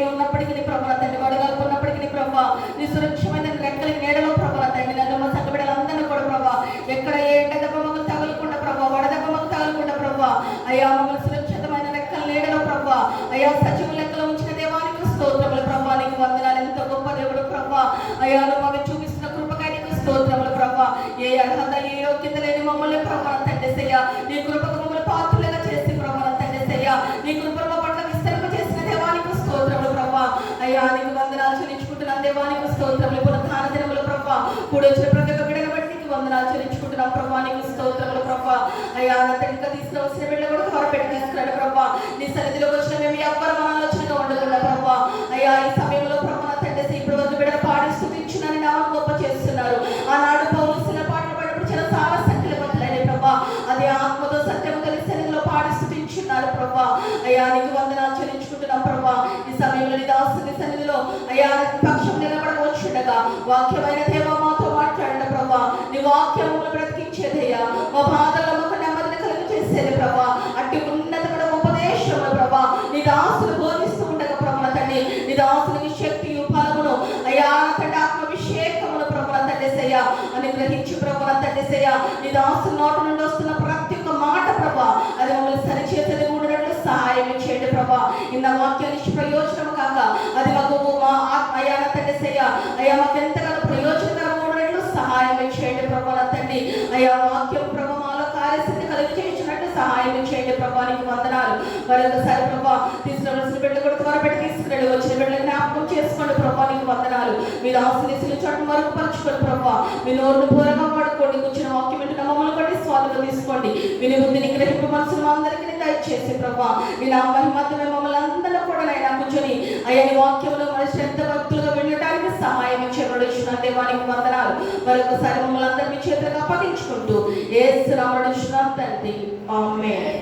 ఉన్నప్పటికీ ప్రభా తండ్రి వడగాల్పున్నప్పటికీ ప్రభా నీ సురక్షమైన రెక్కల నీడలో ప్రభా తండ్రి నన్ను సంఘ బిడ్డలందరూ కూడా ప్రభా ఎక్కడ ఏ ఎండ దెబ్బ మమ్మల్ని తగలకుండా ప్రభా వడదెబ్బ మమ్మల్ని తగలకుండా ప్రభా అయ్యా మమ్మల్ని సురక్షితమైన రెక్కల నీడలో ప్రభా అయ్యా సజీవ లెక్కలో ఉంచిన దేవానికి స్తోత్రములు ప్రభా నీకు వందనాలు. ఎంతో గొప్ప దేవుడు ప్రభా అయ్యా నువ్వు మాకు చూపిస్తున్న కృపకై నీకు స్తోత్రములు ప్రభా. ఏ అర్హత ఏ యోగ్యత లేని మమ్మల్ని ప్రభా తండ్రి సయ్యా నీ కృపకు మమ్మల్ని పాత్రలుగా చేసి ప్రభా తండ్రి సయ్యా నీ కృపలో పట్ల విస్తరింప చేసిన దేవానికి స్తోత్రములు ప్రభా. అయ్యా నీకు వందనాలు చెల్లించుకుంటున్నాం దేవానికి స్తోత్రములు. పునః దినములు ప్రభా కూడి వచ్చిన ప్రతి ఒక్క బిడ్డను బట్టి నీకు వందనాలు చెల్లించుకుంటున్నాం ప్రభా నీకు స్తోత్రములు ప్రభా. అయ్యా నా తండ్రిగా తీసుకువచ్చిన బిడ్డ కూడా త్వరపెట్టి తీసుకురాడు ప్రభా. నీ సన్నిధిలోకి వచ్చిన మేము ఎవ్వరు మన ఆలోచనగా ఉండకుండా ప్రభా అయ్యా ఈ సమయంలో ప్రభా తండ్రి ఇప్పుడు వద్దు బిడ్డను పాడి స్తుతించునని నామం గొప్ప చేస్తున్నారు. ఆనాడు పౌరుషుల పాటలు పాడినప్పుడు చాలా చాలా సంఖ్యలు బదులైన ప్రభా అది ఆత్మతో సత్యము కలిసి సన్నిధిలో పాడి స్తుతించున్నారు ప్రభా. అయ్యా నీకు వందనాలు చెల్లించుకుంటున్నాం ప్రభా. ఈ సమయంలో నీ దాసుని సన్నిధిలో అయ్యా పక్షం నిలబడవచ్చుండగా వాక్యమైన దేవ మాతో మాట్లాడిన ప్రభా నీ వాక్యములు బ్రతికించేదయ్యా మా బాధల్లో మాకు నెమ్మదిని కలుగు చేసేది ప్రభా. అట్టి ఉన్నతమైన ఉపదేశములు ప్రభా నీ దాసులు బోధిస్తూ ఉండగా ప్రభా తండ్రి నీ దాసునికి శక్తియు ఫలమును అయ్యా తండ్రి ఆత్మాభిషేకమును ప్రభా తండ్రి సయ్యా అని గ్రహించి ప్రభా తండ్రి సయ్యా నీ దాసు నోటి నుండి వస్తున్న ప్రతి ఒక్క మాట ప్రభా అది మమ్మల్ని సరిచేసేది ఉండేటట్లు సహాయం చేయండి ప్రభా. ఇన్న వాక్యాన్ని ప్రయోజనం కాక అది మాకు మా అయ్యా తండ్రి సయ్యా అయ్యా మాకు ఎంతగానో ప్రయోజనకరంగా ఉండేట్లు సహాయం చేయండి ప్రభా తండ్రి. అయ్యా వాక్యం ప్రభా మాలో కార్యసిద్ధి కలిగి చేయించినట్టు సహాయం చేయండి ప్రభా నీకు వందనాలు. మరొకసారి ప్రభా తీసుకురావాల్సిన బిడ్డలు కూడా త్వరపెట్టి తీసుకురండి. వచ్చిన బిడ్డలు జ్ఞాపకం చేసుకోండి ప్రభా నీకు వందనాలు. మీరు ఆశీస్సులు చోటు మరుగుపరచుకోండి ప్రభా. మీ నోరును పూరంగా పడుకోండి. కూర్చున్న వాక్యం వింటున్న మమ్మల్ని బట్టి స్వాధీనం తీసుకోండి. విని బుద్ధిని గ్రహింపు మనసును అందరికీ దయచేసి ప్రభా మీ నా మహిమత్వమే మమ్మల్ని అందరూ కూడా నైనా కూర్చొని అయ్యా నీ వాక్యంలో మన శ్రద్ధ భక్తులుగా వినడానికి సహాయం చేయబడుచున్న దేవానికి వందనాలు. మరొకసారి మమ్మల్ని అందరి మీ చేతులకు అప్పగించుకుంటూ యేసు నామమున తండ్రి ఆమేన్.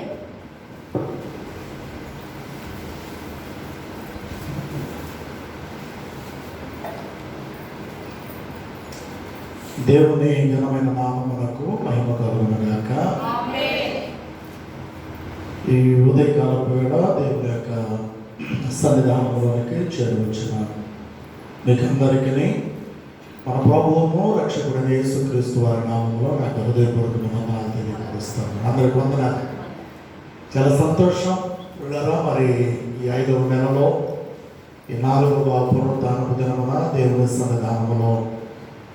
దేవుని ఘనమైన నామమునకు మహిమ కలుగును గాక. ఈ ఉదయకాలపు వేళ దేవుని యొక్క సన్నిధానంలోనికి చేరువచ్చున్నాను. మీకు అందరికీ మన ప్రభువును రక్షకుడైన యేసుక్రీస్తు వారి నామంలో నాకు హృదయపూర్వక వందనాలు తెలియజేస్తాను. అందరికి వందనాలు. చాలా సంతోషం విడారా. మరి ఈ 5వ నెలలో ఈ 4వ పునరుద్ధానపు దినమున దేవుని సన్నిధానంలో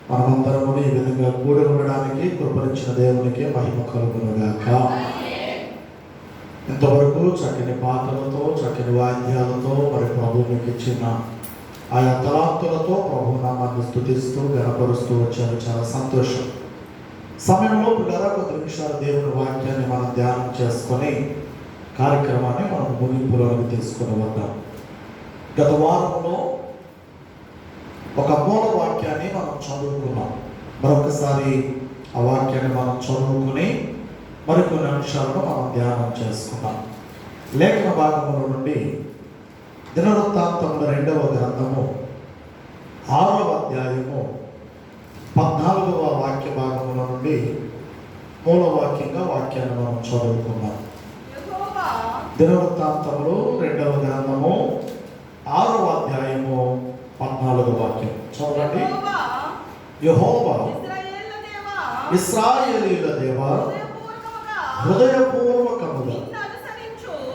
మనమందరము ఈ విధంగా కూడి ఉండడానికి కృపనిచ్చిన దేవునికి మహిమ కలుగును గాక. ఇంతవరకు చక్కని పాటలతో చక్కని వాద్యాలతో మరి ప్రభువునికి ఇచ్చిన ఆయా తలాంతులతో ప్రభు నామాన్ని స్తుతిస్తూ గణపరుస్తూ వచ్చారు. చాలా సంతోషం. సమయంలో పిల్లరా కొద్ది నిమిషాలు దేవుని వాక్యాన్ని మనం ధ్యానం చేసుకొని కార్యక్రమాన్ని మనం ముగింపులోకి తీసుకుని వద్దాం. గత వారంలో ఒక మూల వాక్యాన్ని మనం చదువుకున్నాం. మరొకసారి ఆ వాక్యాన్ని మనం చదువుకుని మరికొన్ని అంశాలను మనం ధ్యానం చేసుకున్నాం. లేఖన భాగముల నుండి దినవృత్తాంతముల 2వ గ్రంథము 6వ అధ్యాయము 14వ వాక్య భాగముల నుండి మూల వాక్యంగా వాక్యాన్ని మనం చదువుకున్నాం. దినవృత్తాంతములు 2వ గ్రంథము 6వ అధ్యాయము 14వ వాక్యం చదవండి. యెహోవా ఇశ్రాయేలీయుల దేవా హృదయపూర్వకముగా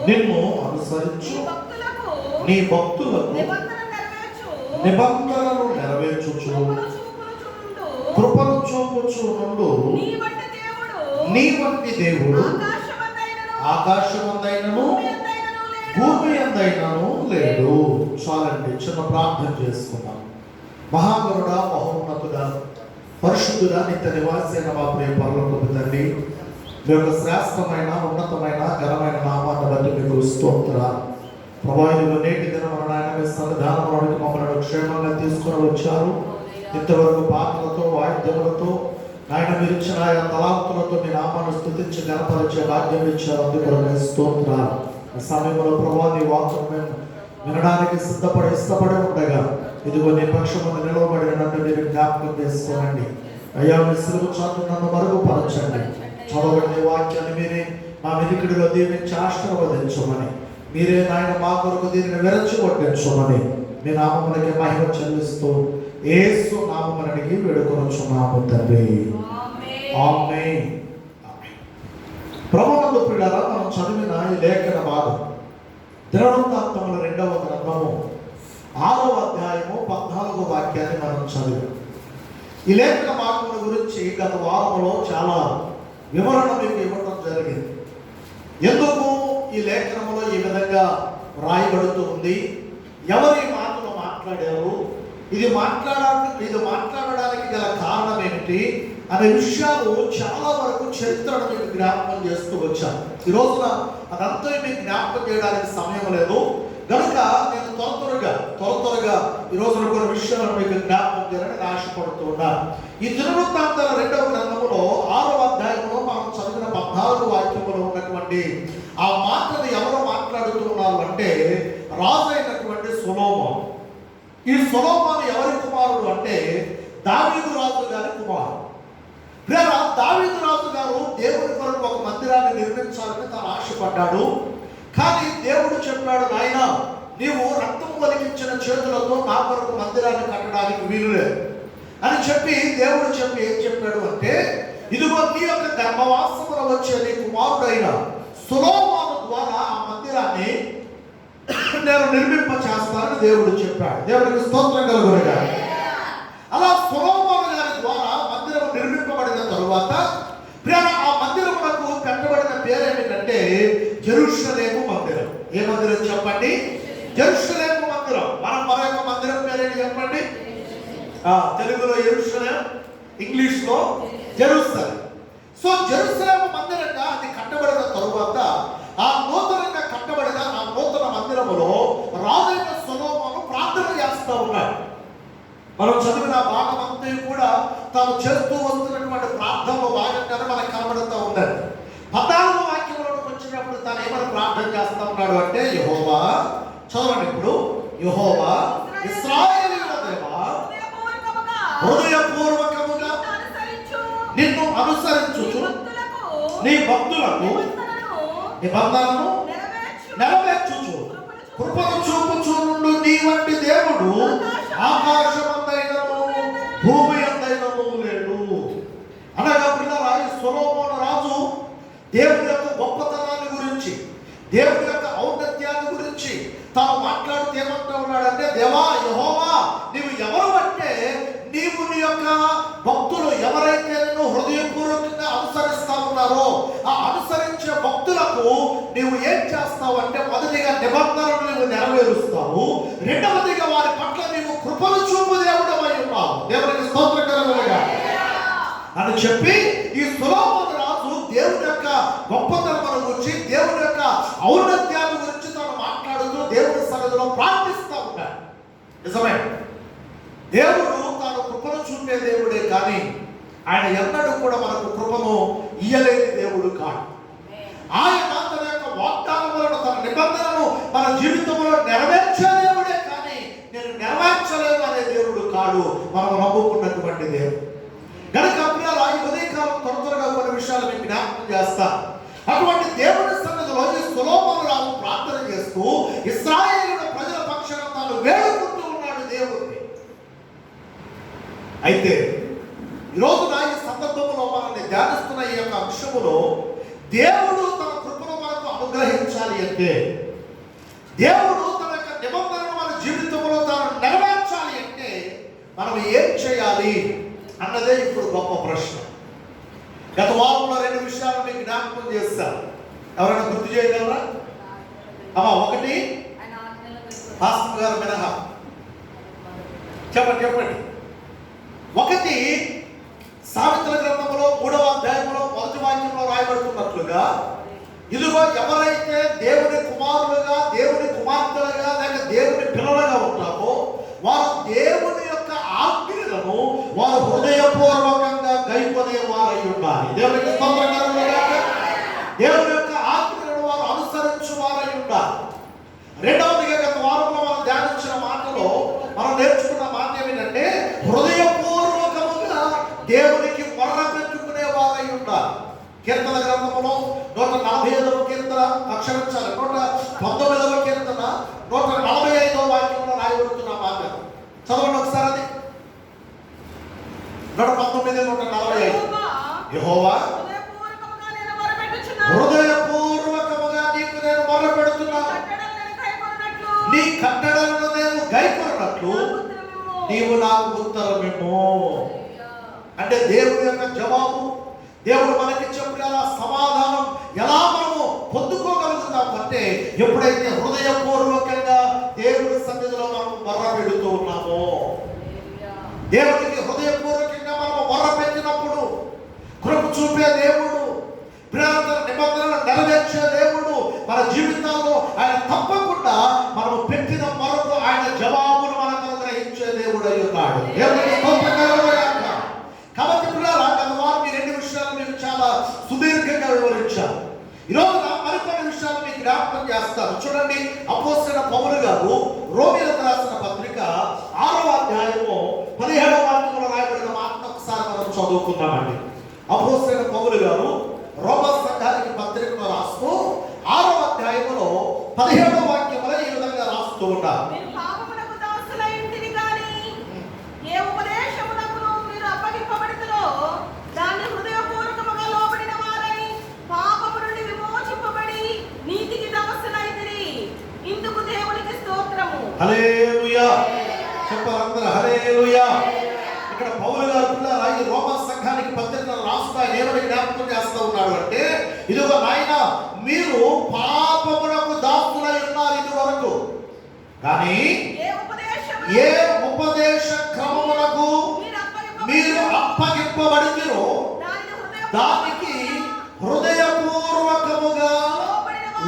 నిన్ను అనుసరించు నీ భక్తులకు నిబంధనలు నెరవేర్చుచు కృపను చూపుచు నుండు నీ వంటి దేవుడు ఆకాశమందైనను భూమి అందైనను లేడు. చాలండి, చిన్న ప్రార్థన చేసుకున్నాం. మహాగరుడా, మహోన్నతుడా, పరిశుద్ధుడా, నిత్య నివాసి అయిన మా ప్రియ పరలోకపు తండ్రి, మీ యొక్క శ్రేష్టమైన ఉన్నతమైన ఘనమైన నామాన్ని బట్టి మీకు స్తోత్రాలు. ప్రభావితులు నేటి దినం నాయన సన్నిధానంలోనికి మమ్మల్ని క్షేమంగా తీసుకుని వచ్చారు. ఇంతవరకు పాటలతో వాయిద్యములతో నాయన మీరు ఇచ్చిన ఆయా తలాంతులతో మీ నామాన్ని స్తుతించి గణపరిచే భాగ్యం ఇచ్చారు. అందుకు స్తోత్రాలు. సమయంలో ప్రభా నీ వాక్యం మేము వినడానికి ఇష్టపడి ఉండగా ఇదిగో నీ పక్షమును నిలవబడినట్టు మీరు జ్ఞాపకం చేసుకోనండి. అయ్యా మీ సిలువ చాటు నన్ను మరుగుపరచండి. చదవబడిన వాక్యాన్ని మీరే మా వెనుకడిలో దీవించి ఆశీర్వదించమని మీరే నాయన మా కొరకు దీనిని విరచుకొట్టించుమని మీ నామములకి మహిమ చెల్లిస్తూ యేసు నామములకి వేడుకొనుచున్నాము తండ్రి. ఆమేన్. ప్రభువునందు ప్రియులారా, మనం చదివిన ఈ లేఖన భాగం దినవృత్తాంతముల 2వ గ్రంథము 6వ అధ్యాయము 14వ వాక్యాన్ని మనం చదివాం. ఈ లేఖన భాగముల గురించి గత వారంలో చాలా వివరణ మీకు ఇవ్వడం జరిగింది. ఎందుకు ఈ లేఖనములో ఈ విధంగా రాయబడుతూ ఉంది, ఎవరి మాటలు మాట్లాడారు, ఇది మాట్లాడడానికి గల కారణం ఏమిటి అనే విషయాలు చాలా వరకు చరిత్రను మీకు జ్ఞాపకం చేస్తూ వచ్చాను. ఈ రోజున అదంతా మీకు జ్ఞాపకం చేయడానికి సమయం లేదు కనుక నేను త్వరగా ఈ రోజున కొన్ని విషయాలను మీకు జ్ఞాపకం చేయాలని ఆశపడుతూ ఉన్నాను. ఈ దినవృత్తాంతాల 2వ గ్రంథములో 6వ అధ్యాయంలో మనం చదివిన 14వ వాక్యంలో ఉన్నటువంటి ఆ మాటను ఎవరు మాట్లాడుతూ ఉన్నారు అంటే రాజు అయినటువంటి సొలొమోను. ఈ సొలొమోను ఎవరి కుమారుడు అంటే దావీదు రాజు గారి కుమారుడు. దావీదు రాజు గారు దేవుని కొరకు ఒక మందిరాన్ని నిర్మించాలని తాను ఆశపడ్డాడు. కానీ దేవుడు చెప్పాడు, నాయన నీవు రక్తం వలికించిన చేతులతో నా కొరకు మందిరాన్ని కట్టడానికి వీలు లేదు అని చెప్పి దేవుడు ఏం చెప్పాడు అంటే, ఇదిగో నీ యొక్క గర్భవాసమున వచ్చే నీ కుమారుడైన సొలొమోను ద్వారా ఆ మందిరాన్ని నేను నిర్మింప చేస్తానని దేవుడు చెప్పాడు. దేవుడికి స్తోత్రం కలుగునుగాక. అలా సొలొమోను గారి ద్వారా మందిరం నిర్మింపబడిన తరువాత ఆ మందిరమునకు కట్టబడిన పేరు ఏమిటంటే జెరూషలేము మందిరం. ఏ మందిరం చెప్పండి? జెరూషలేము మందిరం. మన యొక్క మందిరం పేరేంటి చెప్పండి? తెలుగులో యెరూషలేం, ఇంగ్లీష్ లో జెరూసలేం. సో జెరూసలేము మందిరంగా అది కట్టబడిన తరువాత ఆ నూతనంగా కట్టబడిన ఆ నూతన మందిరములో రాజైన సొలొమోను ప్రార్థన చేస్తూ ఉన్నాడు. మనం చదివిన భాగం అంతా కూడా తాను చేస్తూ వస్తున్నటువంటి ప్రార్థనలో భాగంగానే మనకు కనబడుతూ ఉన్నది. 14వ వాక్యంలోకి వచ్చినప్పుడు తాను ఏమైనా ప్రార్థన చేస్తూ ఉన్నాడు అంటే, యెహోవా, చదవండి ఇప్పుడు, యెహోవా ఇశ్రాయేలీయుల దేవా, హృదయపూర్వకముగా నిన్ను అనుసరించుచు నీ భక్తులకు నిబంధనను నెరవేర్చుచు కృపను చూపుచు నుండు నీ వంటి దేవుడు ఆకాశమందైనను భూమి అందైనను లేడు. అనగా పిల్లరా, ఈ సొలొమోను రాజు దేవుని యొక్క గొప్పతనాన్ని గురించి, దేవుని యొక్క ఔన్నత్యాన్ని గురించి తాను మాట్లాడుతూ ఏమంటూ ఉన్నాడంటే, దేవా యెహోవా, నీవు ఎవరు అంటే నీవు నీ యొక్క భక్తులు ఎవరైతే నిన్ను హృదయపూర్వకంగా అనుసరిస్తా ఉన్నారో ఆ అనుసరించే భక్తులకు నీవు ఏం చేస్తావు అంటే, మొదటిగా నిబంధనలు నీవు నెరవేరుస్తావు, రెండవదిగా వారి పట్ల నీవు కృపను చూపు దేవుడవై ఉన్నావు. దేవునికి స్తోత్రం కలుగునుగాక అని చెప్పి ఈ సొలొమోను రాజు దేవుని యొక్క గొప్పతనం గురించి, దేవుని యొక్క ఔన్నత్యాన్ని గురించి తాను మాట్లాడుతూ దేవుని సన్నిధిలో ప్రార్థిస్తూ ఉంటాడు. నిజమే, దేవుడు తాను కృపను చూపే దేవుడే కానీ ఆయన ఎన్నడూ కూడా మనకు కృపను ఇయ్యలేని దేవుడు కాదు. ఆయన తన యొక్క వాగ్దానములను, తన నిబంధనను మన జీవితంలో నెరవేర్చే దేవుడే కానీ నేను నెరవేర్చలేను అనే దేవుడు కాదు మనం నమ్ముకున్నటువంటి దేవుడు. కనుక ప్రియులారా, ఈ ఉదయకాలం త్వరగా కొన్ని విషయాలు మీకు జ్ఞాపకం చేస్తాను. అటువంటి దేవుని సన్నిధిలో ఈ సొలొమోను రాజు ప్రార్థన చేస్తూ ఇశ్రాయేలు ప్రజల పక్షాన తాను వేడుకుంటూ ఉన్నాడు దేవుడిని. అయితే ఈరోజు ఈ సందర్భంలో మనల్ని ధ్యానిస్తున్న ఈ యొక్క అంశములో దేవుడు తన కృపను మనకు అనుగ్రహించాలి అంటే, దేవుడు తన యొక్క నిబంధనను మన జీవితంలో తాను నెరవేర్చాలి అంటే మనం ఏం చేయాలి అన్నదే ఇప్పుడు గొప్ప ప్రశ్న. గత వారంలో 2 విషయాలు మీకు జ్ఞాపకం చేస్తాను. ఎవరైనా గుర్తు చేయగలరా? ఒకటి పాస్టర్ గారు మినహా చెప్పండి. ఒకటి, సామెతల గ్రంథంలో 3వ అధ్యాయంలో 1వ వాక్యంలో రాయబడుతున్నట్లుగా, ఇదిగో ఎవరైతే దేవుని కుమారులుగా, దేవుని కుమార్తెలుగా లేక దేవుని పిల్లలుగా ఉంటారో వారు దేవుని యొక్క ఆజ్ఞలను వారు హృదయపూర్వకంగా గైకొనే వారై ఉండాలి. దేవునికి స్తోత్రం కలుగునుగాక. దేవుని యొక్క ఆజ్ఞలను వారు అనుసరించు వారై ఉండాలి. రెండవదిగా గత వారంలో మనం ధ్యానించిన మాటలో మనం నేర్చుకున్న మాట ఏమిటంటే, హృదయపూర్వకముగా దేవునికి మొర్ర పెట్టుకునే వారై ఉండాలి. కీర్తన గ్రంథంలో 145వ కీర్తన అక్షరించాలి. 119వ కీర్తన 145వ వాక్యంలో రాయబడుతున్న మాట చదవండి ఒకసారి. అది 119, 145. యెహోవా హృదయపూర్వకముగా నీకు నేను మొరపెడుతున్నాను, నీ కట్టడలను నేను గైకొనున్నట్లు నీవు నాకు ఉత్తరమిమ్ము. అంటే దేవుడి యొక్క జవాబు, దేవుడు మనకిచ్చినప్పుడు అలా సమాధానం ఎలా మనము పొందుకోగలుగుతాము అంటే ఎప్పుడైతే హృదయపూర్వకంగా దేవుడి సన్నిధిలో మనం మొర్ర పెడుతూ ఉన్నామో, దేవుడికి హృదయపూర్వకంగా మనం మొర్ర పెట్టినప్పుడు కృప చూపే దేవుడు, ప్రేరణ నిబంధనలు నెరవేర్చే దేవుడు మన జీవితాల్లో ఆయన తప్పకుండా మనము పెట్టిన మొరకు ఆయన జవాబును మనకు అనుగ్రహించే దేవుడు అయి ఉన్నాడు. దేవుడికి స్తోత్రం కలుగుగాక. కాబట్టి పిల్లల గత వారం ఈ 2 విషయాలు మీకు చాలా సుదీర్ఘంగా వివరించాను. ఈరోజు మరికొన్ని విషయాలు మీకు జ్ఞాపకం చేస్తాను. చూడండి, అపోస్తలుడైన పౌలు గారు రోమీయులకు రాసిన పత్రిక 6వ అధ్యాయము 17వ వాక్యంలో రాయబడిన మాటను ఒకసారి మనం చదువుకుందామండి. అపోస్తలుడైన పౌలు గారు రోమా సంఘానికి పత్రికను రాస్తూ 6వ అధ్యాయములో 17వ వాక్యంలో ఈ విధంగా రాస్తూ ఉన్నారు. హల్లెలూయా చెప్పాలందరూ హల్లెలూయా. ఇక్కడ పౌలు గారు పిల్లల ఈ రోమా సంఘానికి పత్రికను రాస్తూ ఆయన ఏమని జ్ఞాపకం చేస్తూ ఉన్నాడు అంటే, ఇదిగో నాయన, మీరు పాపమునకు దాసులై ఉన్నారు ఇదివరకు, కానీ ఏ ఉపదేశ క్రమమునకు మీరు అప్పగింపబడితిరో దానికి హృదయపూర్వకముగా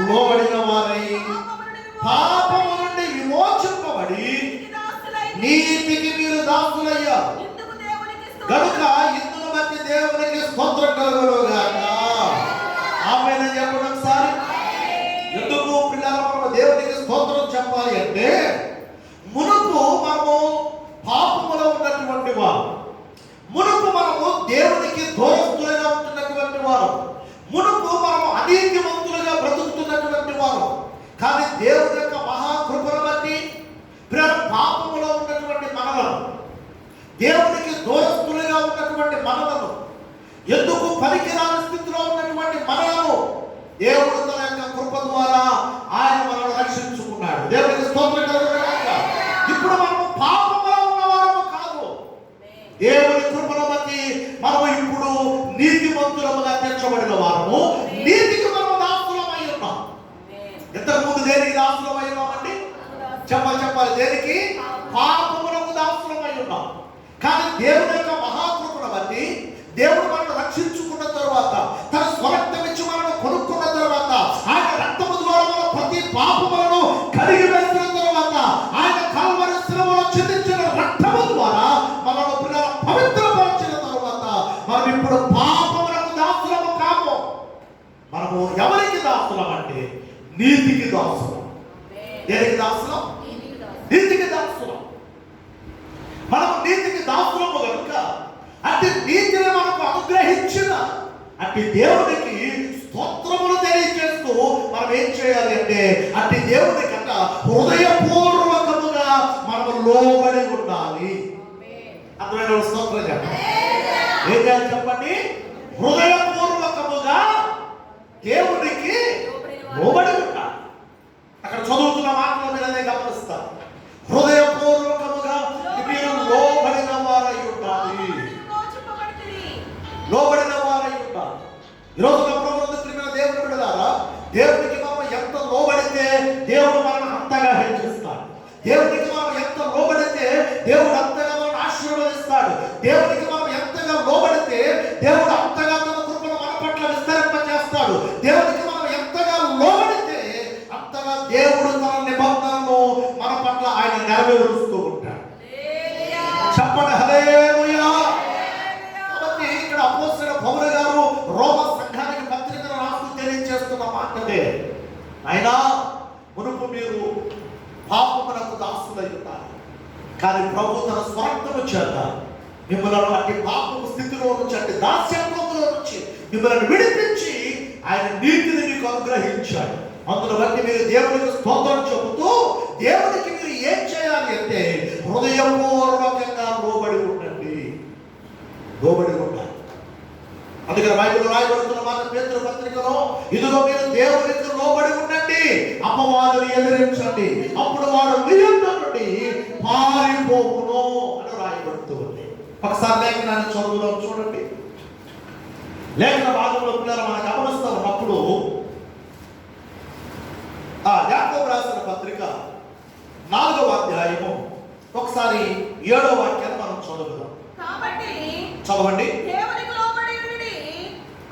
లోబడిన వారై పాపము నుండి విమోచింపబడి నీతికి మీరు దాసులయ్యారు కనుక ఇందును బట్టి దేవునికి స్తోత్రం కలుగునుగాక. ఆమేన్ చెప్పండి ఒకసారి. ఎందుకు పిల్లలు మనము దేవునికి స్తోత్రం చెప్పాలి అంటే, మునుపు మనము పాపములో ఉన్నటువంటి వారు, మునుపు మనము దేవునికి దూరస్తులుగా ఉంటున్నటువంటి వారు, మునుపు మనము అనీతిమంతులుగా బ్రతుకుతున్నటువంటి వారు. కానీ దేవుని యొక్క మహాకృపను బట్టి పాపములో ఉన్నటువంటి మనలను, దేవునికి దూరస్తులుగా ఉన్నటువంటి మనలను, ఎందుకు పనికిరాని స్థితిలో ఉన్నటువంటి మనలను దేవుడు తన యొక్క కృప ద్వారా ఆయన మనల్ని రక్షించుకున్నాడు. దేవునికి స్తోత్రం కలుగుగాక. ఇప్పుడు మనము పాపములో ఉన్నవారము కాదు, దేవుని కృపను బట్టి మనము ఇప్పుడు నీతిమంతులముగా తీర్చబడిన వారము, నీతికి మనము దాసులమై ఉన్నాం. ఇంతకుముందు దేనికి దాసులమై ఉన్నామండి? చెప్పాలి దేనికి? పాపములకు దాసులమై ఉన్నాం. కానీ దేవుని యొక్క మహాకృపను బట్టి దేవుడు మనల్ని రక్షించుకున్న తర్వాత, తన స్వరక్తం ఇచ్చి మనల్ని కొనుక్కున్న తర్వాత, ఆయన రక్తము ద్వారా మన ప్రతి పాపములను కడిగి వేసిన తర్వాత, ఆయన కల్వరి శిలువలో చిందించిన రక్తము ద్వారా మనల్ని పవిత్రపరిచిన తర్వాత మనం ఇప్పుడు పాపములకు దాసులము కాము. మనము ఎవరికి దాసులం అంటే నీతికి దాసులం. దేనికి దాసులం? నీతికి దాసులం. మనము నీతికి దాసులము కనుక అట్టి నీతిని మనకు అనుగ్రహించిన అట్టి దేవునికి స్తోత్రములు తెలియజేస్తూ మనం ఏం చేయాలి అంటే, అట్టి దేవుని కనుక హృదయపూర్వకముగా మనము లోబడి ఉండాలి. అందులో స్తోత్రం చెప్పండి. ఏం చేయాలి చెప్పండి? హృదయపూర్వకముగా దేవునికి లోబడి ఉండాలి. అక్కడ చదువుతున్న మాటలు మీరు అదే గమనిస్తారు. హృదయపూర్వకముగా మీరు లోబడిన వారై ఉండాలి. లోబడిన వారై ఉండాలి. ఈరోజు ప్రభుత్వ దేవుని బిడ్డలారా, దేవునికి మనం ఎంత లోబడితే దేవుడు మనల్ని అంతగా హెచ్చిస్తాడు. దేవునికి మనం ఎంత లోబడితే దేవుడు అంతగా మనల్ని ఆశీర్వదిస్తాడు. దేవునికి మనం ఎంతగా లోబడితే దేవుడు అంతగా తన కృపను మన పట్ల విస్తరింపజేస్తాడు. దేవునికి మనం ఎంతగా లోబడితే అంతగా దేవుడు తన నిబంధనలు మన పట్ల ఆయన నెరవేరుస్తూ ఉంటాడు. చెప్పండి హల్లెలూయా. కాబట్టి ఇక్కడ అపోస్తలుడైన పౌలు గారు రోమా సంఘానికి పత్రికను రాస్తూ తెలియజేస్తున్న మాటదే, అయినా మునుపు మీరు పాపమునకు దాసులై ఉన్నారు, కానీ ప్రభు తన స్వరక్తము చేత మిమ్మల్ని అట్టి పాపము స్థితిలో నుంచి, అట్టి దాస్యత్వంలో నుంచి మిమ్మల్ని విడిపించి ఆయన నీతిని మీకు మీకు అనుగ్రహించాడు. అందును బట్టి మీరు దేవునికి స్తోత్రం చెబుతూ దేవునికి మీరు ఏం చేయాలి అంటే హృదయపూర్వకంగా లోబడి ఉండండి. లోబడి ఉండాలి. అందుకని బైబిల్ రాయబడుతున్న మాట పేతురు పత్రికలో, ఇదిగో మీరు దేవునికి లోబడి ఉండండి, అపవాదుని ఎదిరించండి, అప్పుడు వాడు మీ యొద్ద నుండి పారిపోవును అని రాయబడుతూ ఉంది. ఒకసారి లేఖనాన్ని చదువుదాం, చూడండి. లేఖన భాగంలో పిల్లలు మనం గమనిస్తూ ఉన్నప్పుడు యాకోబు రాసిన పత్రిక 4వ అధ్యాయము ఒకసారి 7వ వాక్యాన్ని మనం చదువుదాం. కాబట్టి చదవండి. దేవునికి లోబడి ఉండి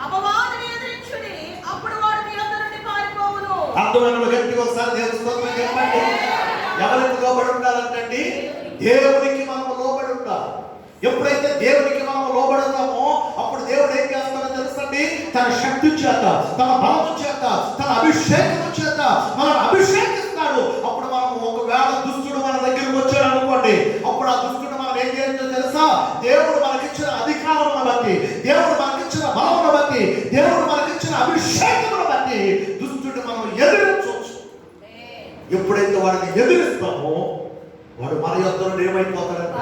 అపవాదిని ఎదిరించుడి, అప్పుడు వాడు మీ యొద్ద నుండి పారిపోవును. అర్థమైన గట్టిగా ఒకసారి దేవుని స్తోత్రం చెప్పండి. ఎవరికి లోబడి ఉండాలంటండి? దేవునికి మనం లోబడి ఉండాలి. ఎప్పుడైతే దేవునికి మనం లోబడతామో అప్పుడు దేవుడు ఏం చేస్తాడో తెలుసండి? తన శక్తి చేత, తన బలము చేత, తన అభిషేకం చేత మనం అభిషేకిస్తాడు. అప్పుడు మనం ఒకవేళ దుష్టుడు మన దగ్గరికి వచ్చాడు అనుకోండి, అప్పుడు ఆ దుష్టుడు మనం ఏం చేయాలో తెలుసా? దేవుడు మనకిచ్చిన అధికారమును బట్టి, దేవుడు మనకిచ్చిన బలమును బట్టి, దేవుడు మనకిచ్చిన అభిషేకమును బట్టి దుష్టుడు మనం ఎదిరించవచ్చు. ఎప్పుడైతే వాడిని ఎదిరిస్తామో వాడు మన యొద్ద నుండి ఏమైపోతాడంట?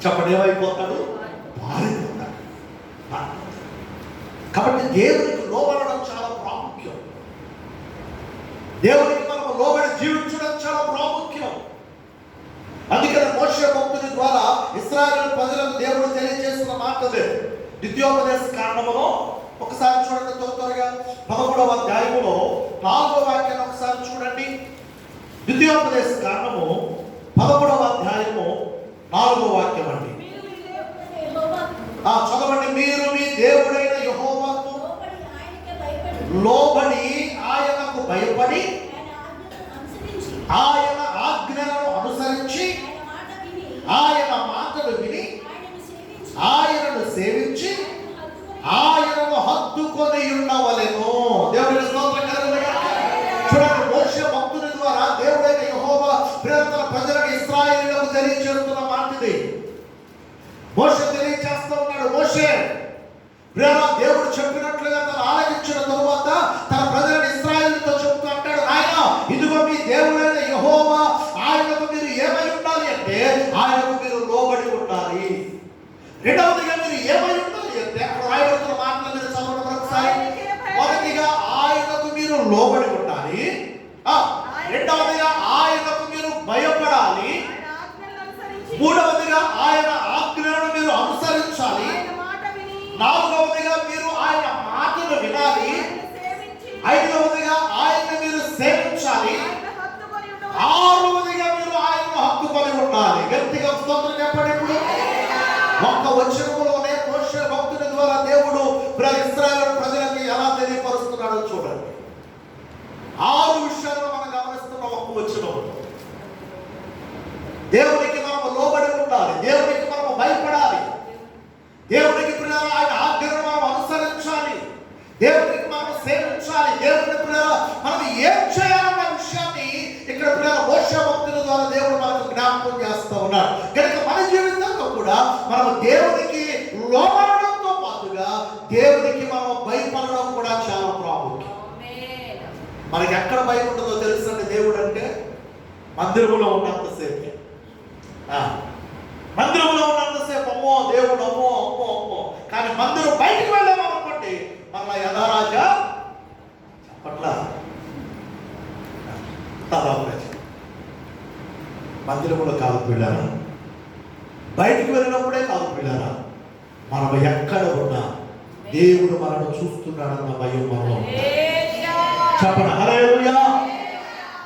చెప్పండి, ఏమైపోతాడు? పారిపోతాడు. కాబట్టి దేవునికి లోబడడం చాలా ప్రాముఖ్యం. దేవునికి మనం లోబడి జీవించడం చాలా ప్రాముఖ్యం. అందుకని మోషే భక్తుని ద్వారా ఇశ్రాయేలు ప్రజలకు దేవుడు తెలియజేస్తున్న మాటలే ద్వితీయోపదేశ కాండములో ఒకసారి చూడండి, త్వరగా 11వ అధ్యాయములో 4వ వాక్యాన్ని ఒకసారి చూడండి. ద్వితీయోపదేశ కాండము 11వ అధ్యాయము 4వ వాక్యం అండి. చదవండి. మీరు మీ దేవుడైన యెహోవాకు లోబడి ఆయనకు భయపడి ఆయన ఆజ్ఞలను అనుసరించి ఆయన మాటలు విని ఆయనను సేవించి ఆయనను హత్తుకొని ఉండవలెను. దేవుని స్తోత్రం కలుగుగాక. చూడండి, మోషే భక్తుని ద్వారా దేవుడైన యెహోవా తన ప్రజలకు ఇశ్రాయేలులకు తెలియజేస్తున్న మాట ఇది. మోషే తెలియజేస్తూ ఉన్నాడు. మోషే దేవుడు చెప్పినట్లుగా తను ఆలకించిన తరువాత తన ప్రజలను ఇశ్రాయేలుతో చెప్తూ అంటాడు, ఆయన ఇదిగో మీ దేవుడైన యెహోవా, ఆయనకు మీరు ఏమై ఉండాలి అంటే ఆయనకు మీరు లోబడి ఉండాలి. రెండవదిగా మీరు ఏమై ఉండాలి అంటే అక్కడ రాయబడుతున్న మాటలు మీరు చదవడం ఒకసారి. మొదటిగా ఆయనకు మీరు లోబడి ఉండాలి. రెండవదిగా ఆయనకు మీరు భయపడాలి. మూడవదిగా ఆయన ఆజ్ఞలను మీరు అనుసరించాలి. నాలుగవదిగా మీరు ఆయన మాటలు వినాలి. ఐదవదిగా ఆయన మీరు సేవించాలి. ఆరవదిగా మీరు ఆయనను హత్తుకొని ఉండాలి. గట్టిగా స్తోత్రం చెప్పండి. ఇప్పుడు ఒక్క వచనములోనే మోషే భక్తుని ద్వారా దేవుడు ఇశ్రాయేలు ప్రజలకి ఎలా తెలియపరుస్తున్నాడో చూడండి. 6 విషయాలను మనం గమనిస్తున్న ఒక్క వచనంలో దేవునికి మనం లోబడి ఉండాలి, దేవునికి మనం భయపడాలి, దేవునికి పిల్లలు ఆయన ఆజ్ఞను మనం అనుసరించాలి, దేవునికి మనం సేవించాలి, దేవుని పిల్లలు మనం ఏం చేయాలన్న విషయాన్ని ఇక్కడ పిల్లల మోషే భక్తుల ద్వారా దేవుడు మనకు జ్ఞాపకం చేస్తూ ఉన్నాడు. కనుక మన జీవితంలో కూడా మనం దేవునికి లోబడడంతో పాటుగా దేవునికి మనం భయపడడం కూడా చాలా ప్రాముఖ్యం. మనకి ఎక్కడ భయం ఉంటుందో తెలుసండి. దేవుడు అంటే మందిరంలో ఉన్నంతసేపు, మందిరంలో ఉన్నంతసేపు అమ్మో దేవుడు, అమ్మో అమ్మో అమ్మో. కానీ మందిరం బయటికి వెళ్ళామనుకోండి మళ్ళా యథారాజా చెప్పట్లా మందిరంలో కాదు పిల్లారా, బయటికి వెళ్ళినప్పుడే కాదు పిల్లారా, మనం ఎక్కడ ఉన్నా దేవుడు మనను చూస్తున్నాడన్న భయం మనలో చెప్పండి. హల్లెలూయా.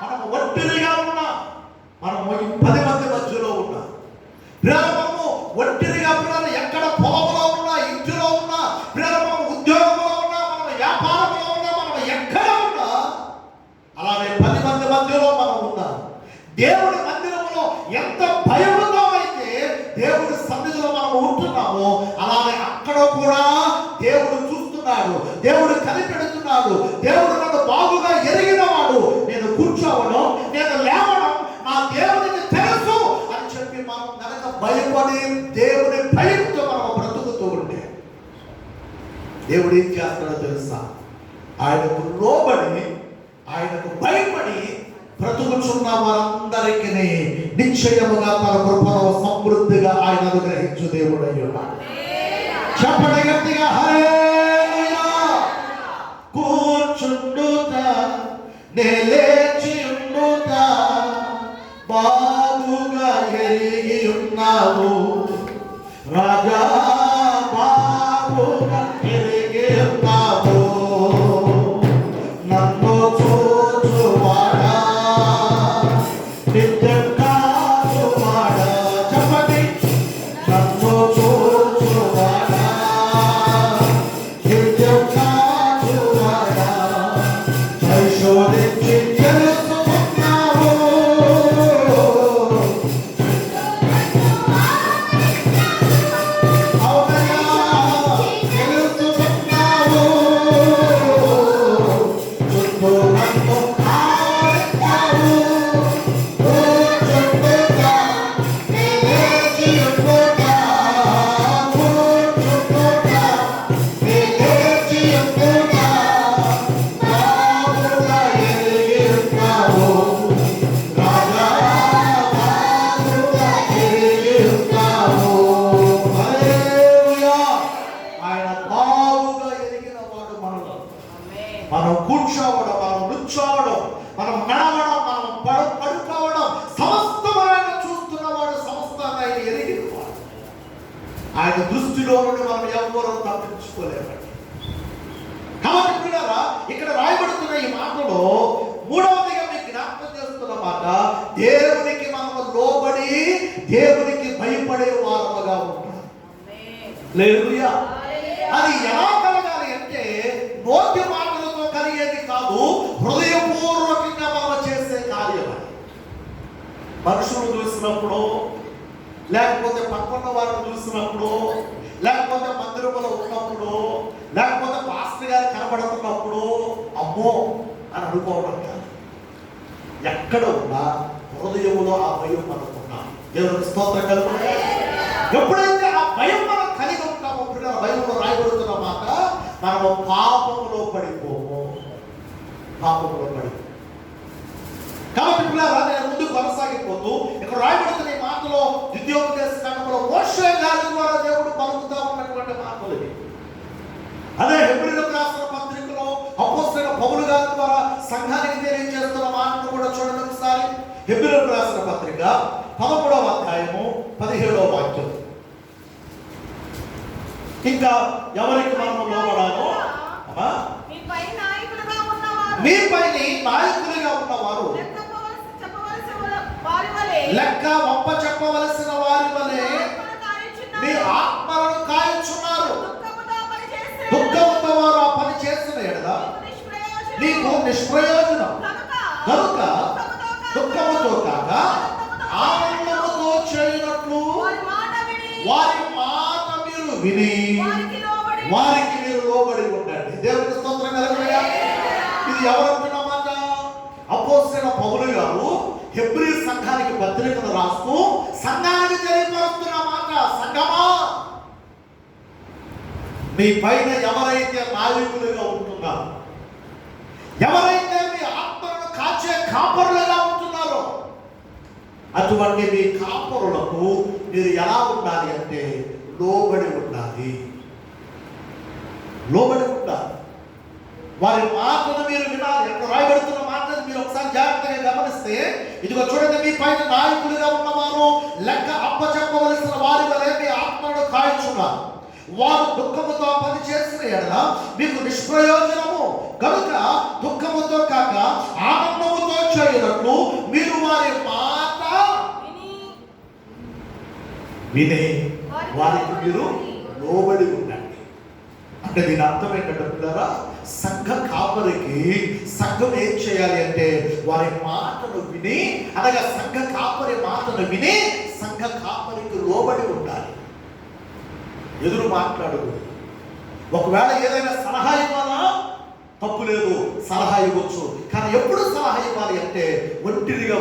మనం ఒంటరిగా ఉన్నా, మనము 10 మంది మధ్యలో ఉన్నా, మనము ఒంటరిగా పిల్లలు ఎక్కడ పొలంలో ఉన్నా, ఇంటిలో ఉన్నా, పిల్లలు ఉద్యోగంలో ఉన్నా, మనం వ్యాపారంలో ఉన్నా, మనం ఎక్కడ ఉన్నా, అలానే 10 మంది మధ్యలో మనం ఉన్నాం. దేవుడి మందిరంలో ఎంత భయముతో అయితే దేవుడి సన్నిధిలో మనం ఉంటున్నామో అలానే అక్కడ కూడా దేవుడు చూస్తున్నాడు, దేవుడు కనిపెడుతున్నాడు. దేవుడు నన్ను బాగుగా ఎరిగినవాడు, నేను కూర్చోవడం, నేను లేవడం నా దేవునికి తెలుసు అని చెప్పి మనం కనుక భయపడి దేవుని భయంతో మనం బ్రతుకుతూ ఉంటే దేవుడు ఏం చేస్తాడో తెలుసా? ఆయనకు లోబడి ఆయనకు భయపడి బ్రతుకుచున్న వారందరికీ నిశ్చయముగా తన కృపలో సమృద్ధిగా ఆయన అనుగ్రహించు దేవుడయ్యున్నాడు. చెప్పండి గట్టిగా హల్లెలూయా. కూర్చుండుట లేచియుండుట బాగుగా ఎరిగి ఉన్నావు రాజా, బాగుగా ఎరిగి ఉన్నావు. నన్ను చూచువాడా నిత్యం కాచువాడా. చెప్పండి, నన్ను చూచువాడా నిత్యం కాచువాడా. పరిశోధించి తెలుసుకున్నావు. అవునయ్యా, తెలుసుకున్నావు. చుట్టూ నన్ను ఆడుతావు. కూర్చుండుట లేచియుండుట కూర్చుండుట లేచియుండుట బాగుగా ఎరిగి ఉన్నావు రాజా, బాగుగా ఎరిగి ఉన్నావు. హల్లెలూయా. ఆయన బాగుగా ఎరిగిన వాడు మనలో. మనం కూర్చోవడం, మనం నుంచోవడం, మనం నడవడం, మనం పడుకోవడం సమస్తం ఆయన చూస్తున్నవాడు, సమస్తాన్ని ఆయన ఎరిగినవాడు. ఆయన దృష్టిలో నుండి మనం ఎవరూ తప్పించుకోలేమండి. కాబట్టి పిల్లరా, ఇక్కడ రాయబడుతున్న ఈ మాటలో మూడవదిగా మీకు జ్ఞాపకం చేస్తున్న మాట, దేవునికి మనము లోబడి దేవునికి భయపడే వారముగా ఉంటాం. హల్లెలూయా. అది ఎలా కలగాలి అంటే నోటి మాటలతో కలిగేది కాదు, హృదయపూర్వకంగా మనం చేసే కార్యం. అది మనుషులు చూసినప్పుడు, లేకపోతే పక్కన వారిని చూసినప్పుడు, లేకపోతే మందిరంలో ఉన్నప్పుడు, లేకపోతే పాస్టర్ గారు కనబడుతున్నప్పుడు అమ్మో అని అనుకోవడం కాదు. ఎక్కడ ఉన్నా హృదయములో ఆ భయం మనకున్నా దేవునికి స్తోత్రం కలుగుతుంది. ఎప్పుడైతే ఆ భయం మనం కలిగి ఉంటామో, బైబిల్లో రాయబడుతున్న మాట, మనము పాపములో పడిపోము. పాపములో పడిపో. కాబట్టి పిల్లరా, నేను ముందు కొనసాగిపోతూ ఇక్కడ రాయబడుతున్న ఈ మాటలో ద్వితీయోపదేశ కాండములో మోషే గారి ద్వారా దేవుడు పలుకుతా ఉన్నటువంటి మాటలు ఇవి. అదే హెబ్రీయులకు రాసిన పత్రికలో అపోస్తలుడైన పౌలు గారి ద్వారా సంఘానికి తెలియజేస్తున్న మాటను కూడా చూడండి ఒకసారి. హెబ్రీయులకు రాసిన పత్రిక 11వ అధ్యాయము 17వ వాక్యం. ఇంకా ఎవరికి మనం లోబడాలో, మీపై నాయకులుగా ఉన్నవారు లెక్క ఒప్ప చెప్పవలసిన వారి వలె మీ ఆత్మలను కాల్చున్నారు. దుఃఖముతో వారు ఆ పని చేస్తున్న ఎడల నీకు నిష్ప్రయోజనం కనుక దుఃఖముతో కాక ఆనందముతో చేయనట్లు వారి మాట మీరు విని వారికి మీరు లోబడి ఉండండి. దేవునికి స్తోత్రం కలుగునగాక. ఇది ఎవరంటున్న మాట? అపోస్తలుడైన పౌలు గారు హెబ్రీ సంఘానికి పత్రికను రాస్తూ సంఘానికి తెలియపరుస్తున్న మాట, సంఘమా, మీ పైన ఎవరైతే నాయకులుగా ఉంటున్నారో, ఎవరైతే మీ ఆత్మలను కాచే కాపరులుగా ఉంటున్నారో, అటువంటి మీ కాపరులకు మీరు ఎలా ఉండాలి అంటే లోబడి ఉండాలి. లోబడి ఉండాలి. వారి మాటను మీరు వినాలి. అక్కడ రాయబడుతున్న మాటను మీరు ఒకసారి జాగ్రత్తగా గమనిస్తే, ఇదిగో చూడండి, మీ పైన నాయకులుగా ఉన్నవారు లెక్క అప్పచెప్పవలసిన వారి వలె మీ ఆత్మను కాల్చున్నారు. వారు దుఃఖముతో పని చేసిన ఎడల మీకు నిష్ప్రయోజనము కనుక దుఃఖముతో కాక ఆనందముతో చేయనట్లు మీరు వారి మాట వినే వారికి మీరు లోబడి ఉండండి. అంటే దీని అర్థం ఏంటంటే పిల్లరా, సంఘ కాపరికి సంఘం ఏం చేయాలి అంటే వారి మాటను విని, అనగా సంఘ కాపరి మాటను విని సంఘ కాపరికి లోబడి ఉండాలి. ఎదురు మాట్లాడకూడదు. ఒకవేళ ఏదైనా సలహా ఇవ్వాలా, తప్పు లేదు, సలహా ఇవ్వచ్చు. కానీ ఎప్పుడు సలహా ఇవ్వాలి అంటే ఒంటిరిగా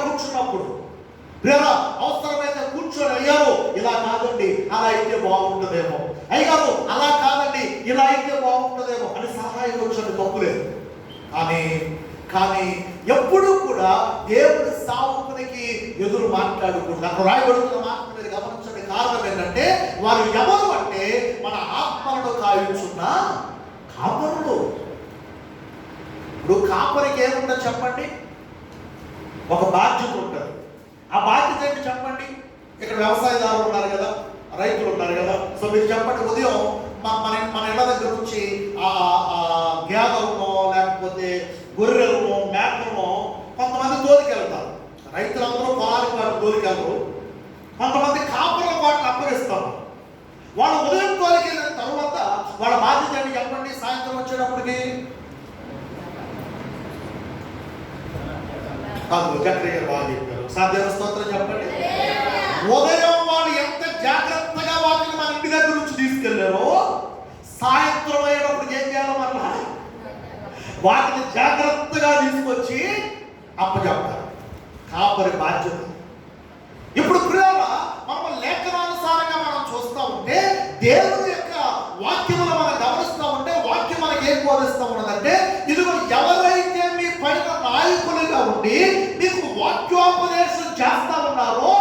కూర్చున్నప్పుడు లేదా అవసరమైతే కూర్చొని, అయ్యారు ఇలా కాదండి, అలా అయితే బాగుంటుందేమో, అయ్యారు అలా కాదండి, ఇలా అయితే బాగుంటుందేమో అని సలహా ఇవ్వచ్చు, తప్పులేదు. కానీ ఎప్పుడూ కూడా దేవుడి సావుకునికి ఎదురు మాట్లాడకూడదు. అక్కడ రాయబడుతున్న మాట మీరు గమనించండి. కారణం ఏంటంటే వారు ఎవరు అంటే మన ఆత్మలను కాయుచున్న కాపరులు. ఇప్పుడు కాపరికి ఏముంటుంది చెప్పండి? ఒక బాధ్యత ఉంటుంది. ఆ బాధ్యత ఏంటి చెప్పండి? ఇక్కడ వ్యవసాయదారులు ఉన్నారు కదా, రైతులు ఉన్నారు కదా. సో మీరు చెప్పండి, ఉదయం మన ఇళ్ళ దగ్గర నుంచి గేదెలను లేకపోతే గొర్రెలను మేకలను కొంతమంది తోలికెళ్తారు. రైతులందరూ పొలానికి వాటిని తోలికెళ్ళరు. కొంతమంది కాపులకు వాటిని అప్పగిస్తారు. వాళ్ళు ఉదయం తోలికెళ్ళిన తర్వాత వాళ్ళ బాధ్యత ఏంటి చెప్పండి? సాయంత్రం వచ్చేటప్పటికి చక్రయ్య బాగా చెప్పారు. సాధ్య స్తోత్రం చెప్పండి. ఉదయం వాళ్ళు ఎంత జాగ్రత్తగా వాటిని మన ఇంటి దగ్గర నుంచి తీసుకెళ్లారో, సాయంత్రం అయ్యేటప్పుడు ఏం చేయాలో మళ్ళా వాటిని జాగ్రత్తగా తీసుకొచ్చి అప్పచెప్తారు. కాపరి బాధ్యత. ఇప్పుడు ప్రియులారా, మనం లేఖనానుసారంగా మనం చూస్తూ ఉంటే దేవుని యొక్క వాక్యములు మనం గమనిస్తూ ఉంటే వాక్యం మనకి ఏం బోధిస్తూ ఉన్నదంటే, ఇదిగో ఎవరైతే మీ పైన నాయకులుగా ఉండి మీకు వాక్యోపదేశం చేస్తా ఉన్నారో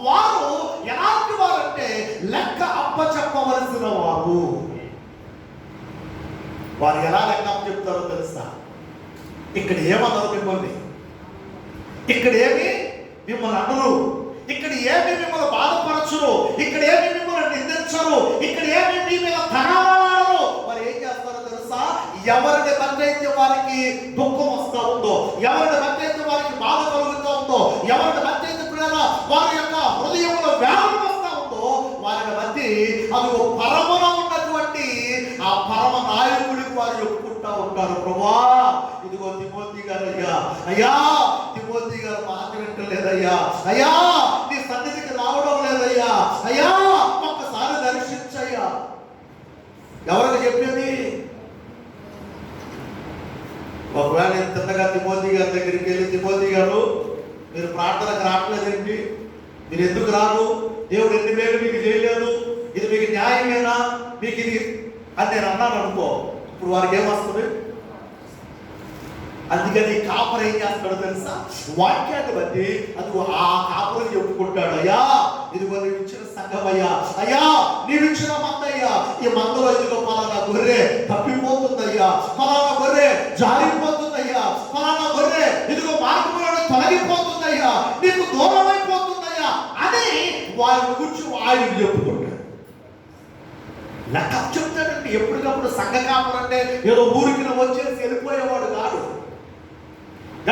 వారు ఎలాంటి వారంటే లెక్క అప్పచెప్పవలసిన వారు. వారు ఎలా లెక్క అప్పచెప్తారో తెలుసా? ఇక్కడ ఏమన్నారు మిమ్మల్ని? ఇక్కడ ఏమి మిమ్మల్ని అనరు. ఇక్కడ ఏమి మిమ్మల్ని బాధపరచరు. ఇక్కడ ఏమి మిమ్మల్ని నిందించరు. ఇక్కడ ఏమి మీ మీద తగలరు. మరి ఏం చేస్తారో తెలుసా? ఎవరిని బట్టి అయితే వారికి దుఃఖం వస్తూ ఉందో, ఎవరిని బట్టి అయితే వారికి బాధ కలుగుతూ ఉందో, ఎవరిని బట్టి అయితే వారి యొక్క హృదయంలో వ్యాధి వస్తూ ఉందో వారిని బట్టి అది పరమన ఉన్నటువంటి ఆ పరమ నాయకుడికి వారు చెప్పుకుంటూ ఉంటారు. ప్రభువా, ఇదిగో తిమోతి గారు అయ్యా తిమోతి గారు మాట వింటలేదయ్యా, అయ్యా నీ సన్నిధికి రావడం లేదయ్యా, అయ్యా ఒక్కసారి దర్శించయ్యా. ఎవరికి చెప్పేది? ఒకవేళ నేను తిన్నగా తిమోతి గారి దగ్గరికి వెళ్ళి, తిమోతి గారు మీరు ప్రార్థనకు రావట్లేదేంటి? మీరు ఎందుకు రాదు? దేవుడు ఎన్ని మేలు మీకు చేయలేదు, ఇది మీకు న్యాయమేనా? మీకు ఇది అని నేను అన్నాను అనుకో, ఇప్పుడు వారికి ఏమొస్తుంది? అందుకని కాపరు ఏం చేస్తాడో తెలుసా? వాక్యాన్ని బట్టి అది ఆ కాపరు చెప్పుకుంటాడు, అయ్యా ఇదిగో నీవు ఇచ్చిన సంఘం అయ్యా, అయ్యా నీవు ఇచ్చిన మందయ్యా, ఈ మందలో ఇదిగో పలానా గొర్రె తప్పిపోతుందయ్యా, పలానా గొర్రె జారిపోతుందయ్యా, పలానా గొర్రె ఇదిగో మార్గంలో తొలగిపోతుందయ్యా, నీకు దూరం అయిపోతుందయ్యా అని వారి గురించి ఆయన చెప్పుకుంటాడు. లెక్క చెప్తాడండి. ఎప్పటికప్పుడు సంఘ కాపరు అంటే ఏదో ఊరికి వచ్చేసి వెళ్ళిపోయేవాడు కాదు.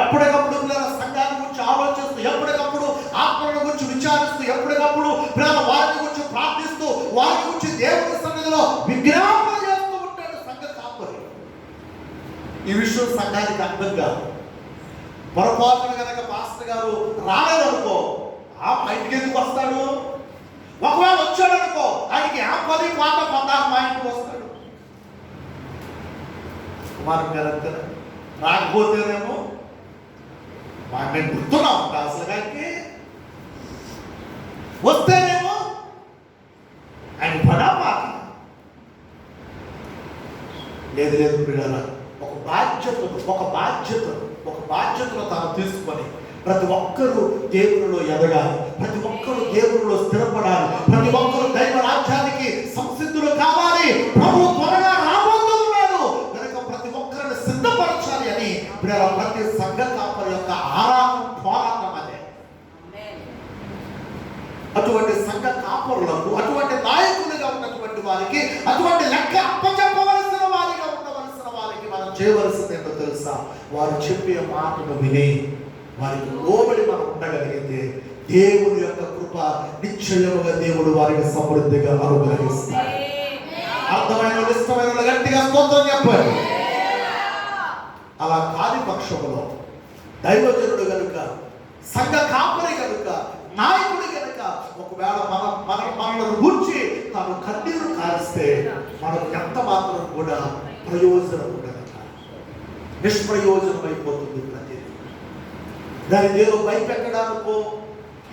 ఎప్పటికప్పుడు పిల్లల సంఘాన్ని గురించి ఆలోచిస్తూ, ఎప్పటికప్పుడు ఆత్మల గురించి విచారిస్తూ, ఎప్పటికప్పుడు పిల్లల వారిని గురించి ప్రార్థిస్తూ, వారి గురించి దేవుని సన్నిధిలో విజ్ఞాపన చేస్తూ ఉంటాడు సంఘ కాపరి. ఈ విషయం సంఘానికి అర్థం కాదు. పొరపాటున కనుక పాస్టర్ గారు రాలేదనుకో, ఆ మా ఇంటికి ఎందుకు వస్తాడు? ఒకవేళ వచ్చాడనుకో, ఆయనకి ఆ 10 పాట 16 మా ఇంటికి వస్తాడు. కుమారు గారు అంతే. రాకపోతేనేమో మేము గుర్తున్నాం అసలు కానీ, వస్తేనేమో ఆయన పడాపాట లేదు పిల్లల. ఒక బాధ్యతను తాను తీసుకొని ప్రతి ఒక్కరూ దేవునిలో ఎదగాలి, ప్రతి ఒక్కరూ దేవునిలో స్థిరపడాలి, ప్రతి ఒక్కరూ దైవ రాజ్యానికి సంసిద్ధులు కావాలి. ప్రభు త్వరగా రాబోతున్నాడు కనుక ప్రతి ఒక్కరిని సిద్ధపరచాలి అని ప్రతి సంఘ కాపరి యొక్క పోరాటం అదే. అటువంటి సంఘ కాపరులకు, అటువంటి నాయకులుగా ఉన్నటువంటి వారికి, అటువంటి లెక్క అప్పచెప్పవలసిన వారిగా ఉండవలసిన వారికి మనం చేయవలసింది ఏంటో తెలుసా? వారు చెప్పే మాటను విని వారికి లోబడి మనం ఉండగలిగితే దేవుని యొక్క కృప నిశ్చయముగా దేవుడు వారికి సమృద్ధిగా అనుగ్రహిస్తాడు. అర్థమైన ఇష్టమైన గట్టిగా స్తోత్రం చెప్పండి. అలా కాని పక్షములో దైవజనుడు కనుక, సంఘ కాపరి కనుక, నాయకుడి కనుక ఒకవేళ మనల్ని గురించి తాను కన్నీరు కారిస్తే మనకు ఎంత మాత్రం కూడా ప్రయోజనం ఉండదు, నిష్ప్రయోజనం అయిపోతుంది. ప్రతిదీ దాని ఏదో భయపెట్టడానికో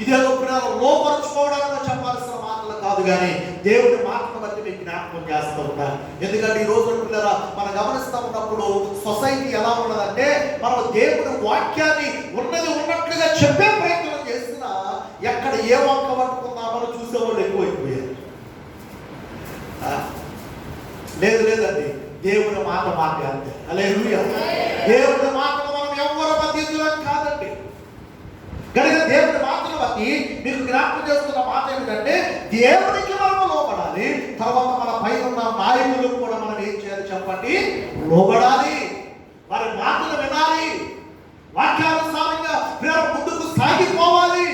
ఇదేదో పిల్లలు లోపరుచుకోవడానికి చెప్పాల్సిన మాటలు కాదు, కానీ దేవుడి మాటను బట్టి మీకు జ్ఞాపకం చేస్తూ ఉంటాను. ఎందుకంటే ఈ రోజు పిల్లల మనం గమనిస్తూ ఉన్నప్పుడు సొసైటీ ఎలా ఉన్నదంటే, మనం దేవుడి వాక్యాన్ని ఉన్నది ఉన్నట్లుగా చెప్పే ప్రయత్నం చేసినా ఎక్కడ ఏ వంక పట్టుకున్నామని చూసేవాళ్ళు ఎక్కువైపోయారు. లేదండి, దేవుడి మాట అంతే. హల్లెలూయా. దేవుడి మాటలు మనం ఎవరు బతికులం కాదండి. కనుక దేవుడి మాటను బట్టి మీకు జ్ఞాపకం చేస్తున్న మాట ఏమిటంటే, దేవునికి మనం లోబడాలి. తర్వాత మన పైన ఉన్న నాయకులకు కూడా మనం ఏం చేయాలి చెప్పండి? లోబడాలి. వారి మాటలు వినాలి. వాక్యానుసారంగా మేము ముందుకు సాగిపోవాలి.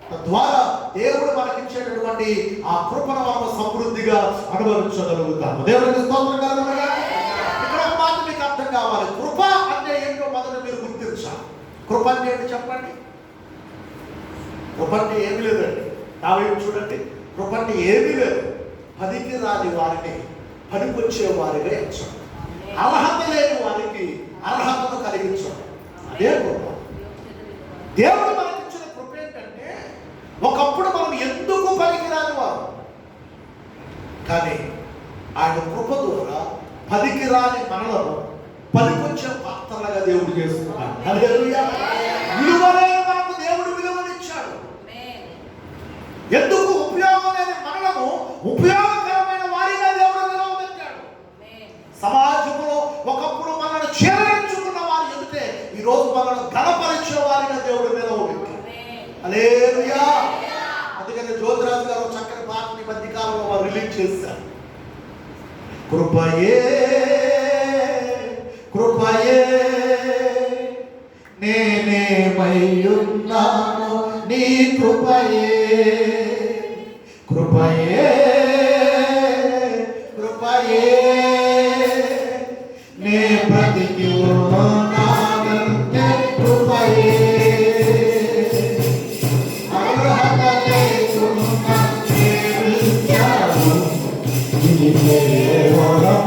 తద్వారా దేవుడు మనకిచ్చేటటువంటి ఆ కృపను మనం సమృద్ధిగా అనుభవించగలుగుతాము. దేవుడికి స్తోత్రం కలుగునుగా. ఇక్కడ ఒక మాట మీకు అర్థం కావాలి. కృప అంటే ఏంటో మొదట మీరు గుర్తించాలి. కృప అంటే ఏంటి చెప్పండి? కృప అంటే ఏమీ లేదండి. నా వైపు చూడండి. కృప అంటే ఏమీ లేదు. పనికి రాని వారిని పనికొచ్చే వారిగా ఎంచడం, అర్హత లేని వారికి అర్హతను కలిగించడం, అదే కృప. దేవుడు మనకిచ్చిన కృప ఏంటంటే, ఒకప్పుడు మనం ఎందుకు పనికిరాని వారు, కానీ ఆయన కృప ద్వారా పనికిరాని మనలను పనికొచ్చే పాత్రలుగా దేవుడు చేస్తున్నాడు. హల్లెలూయా. విలువలేని మనకు దేవుడు విలువనిచ్చాడు. ఎందుకు? ఉపయోగం లేని మనలను ఉపయోగకరమైన వారిగా దేవుడు నిలవబెట్టాడు. సమాజంలో ఒకప్పుడు మనల్ని చేరరించుకున్న వారి ఎదుటే ఈరోజు మనల్ని గణపరిచే వారిగా దేవుడు నిలవబెట్టాడు. హల్లెలూయా. అందుకని జ్యోతిరాజు గారు చక్కని పాటని మధ్యకాలంలో వారు రిలీజ్ చేశారు. కృపయే కృపయే నేనేమయ్యున్నాను నీ కృపయే, కృపయే కృపయే నే బ్రతికి ఉన్నానంటే కృపయే, అర్హత లేకున్నా ప్రేమించావు నీ కేవలం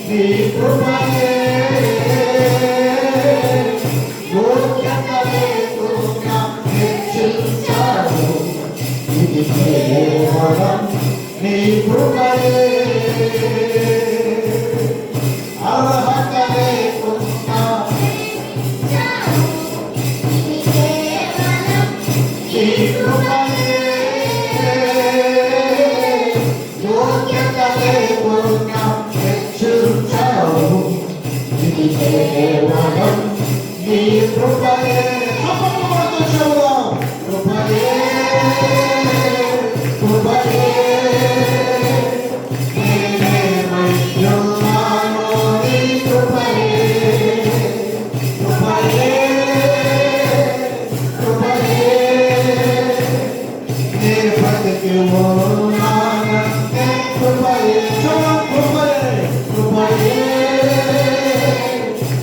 నీ కృపయే, యోగ్యత లేకున్నా హెచ్చించావు ఇది కేవలం నీ కృపయే, అర్హత లేకున్నా నీ కృపయే, యోగ్యత లేకున్నా హెచ్చించావు ఇది కేవలం నీ కృపయే. కృపయే కృపయే నేనేమయ్యున్నాను నీ కృపయే, కృపయే కృపయే నే బ్రతికి ఉన్నానంటే కృపయే, కృపయే కృపయే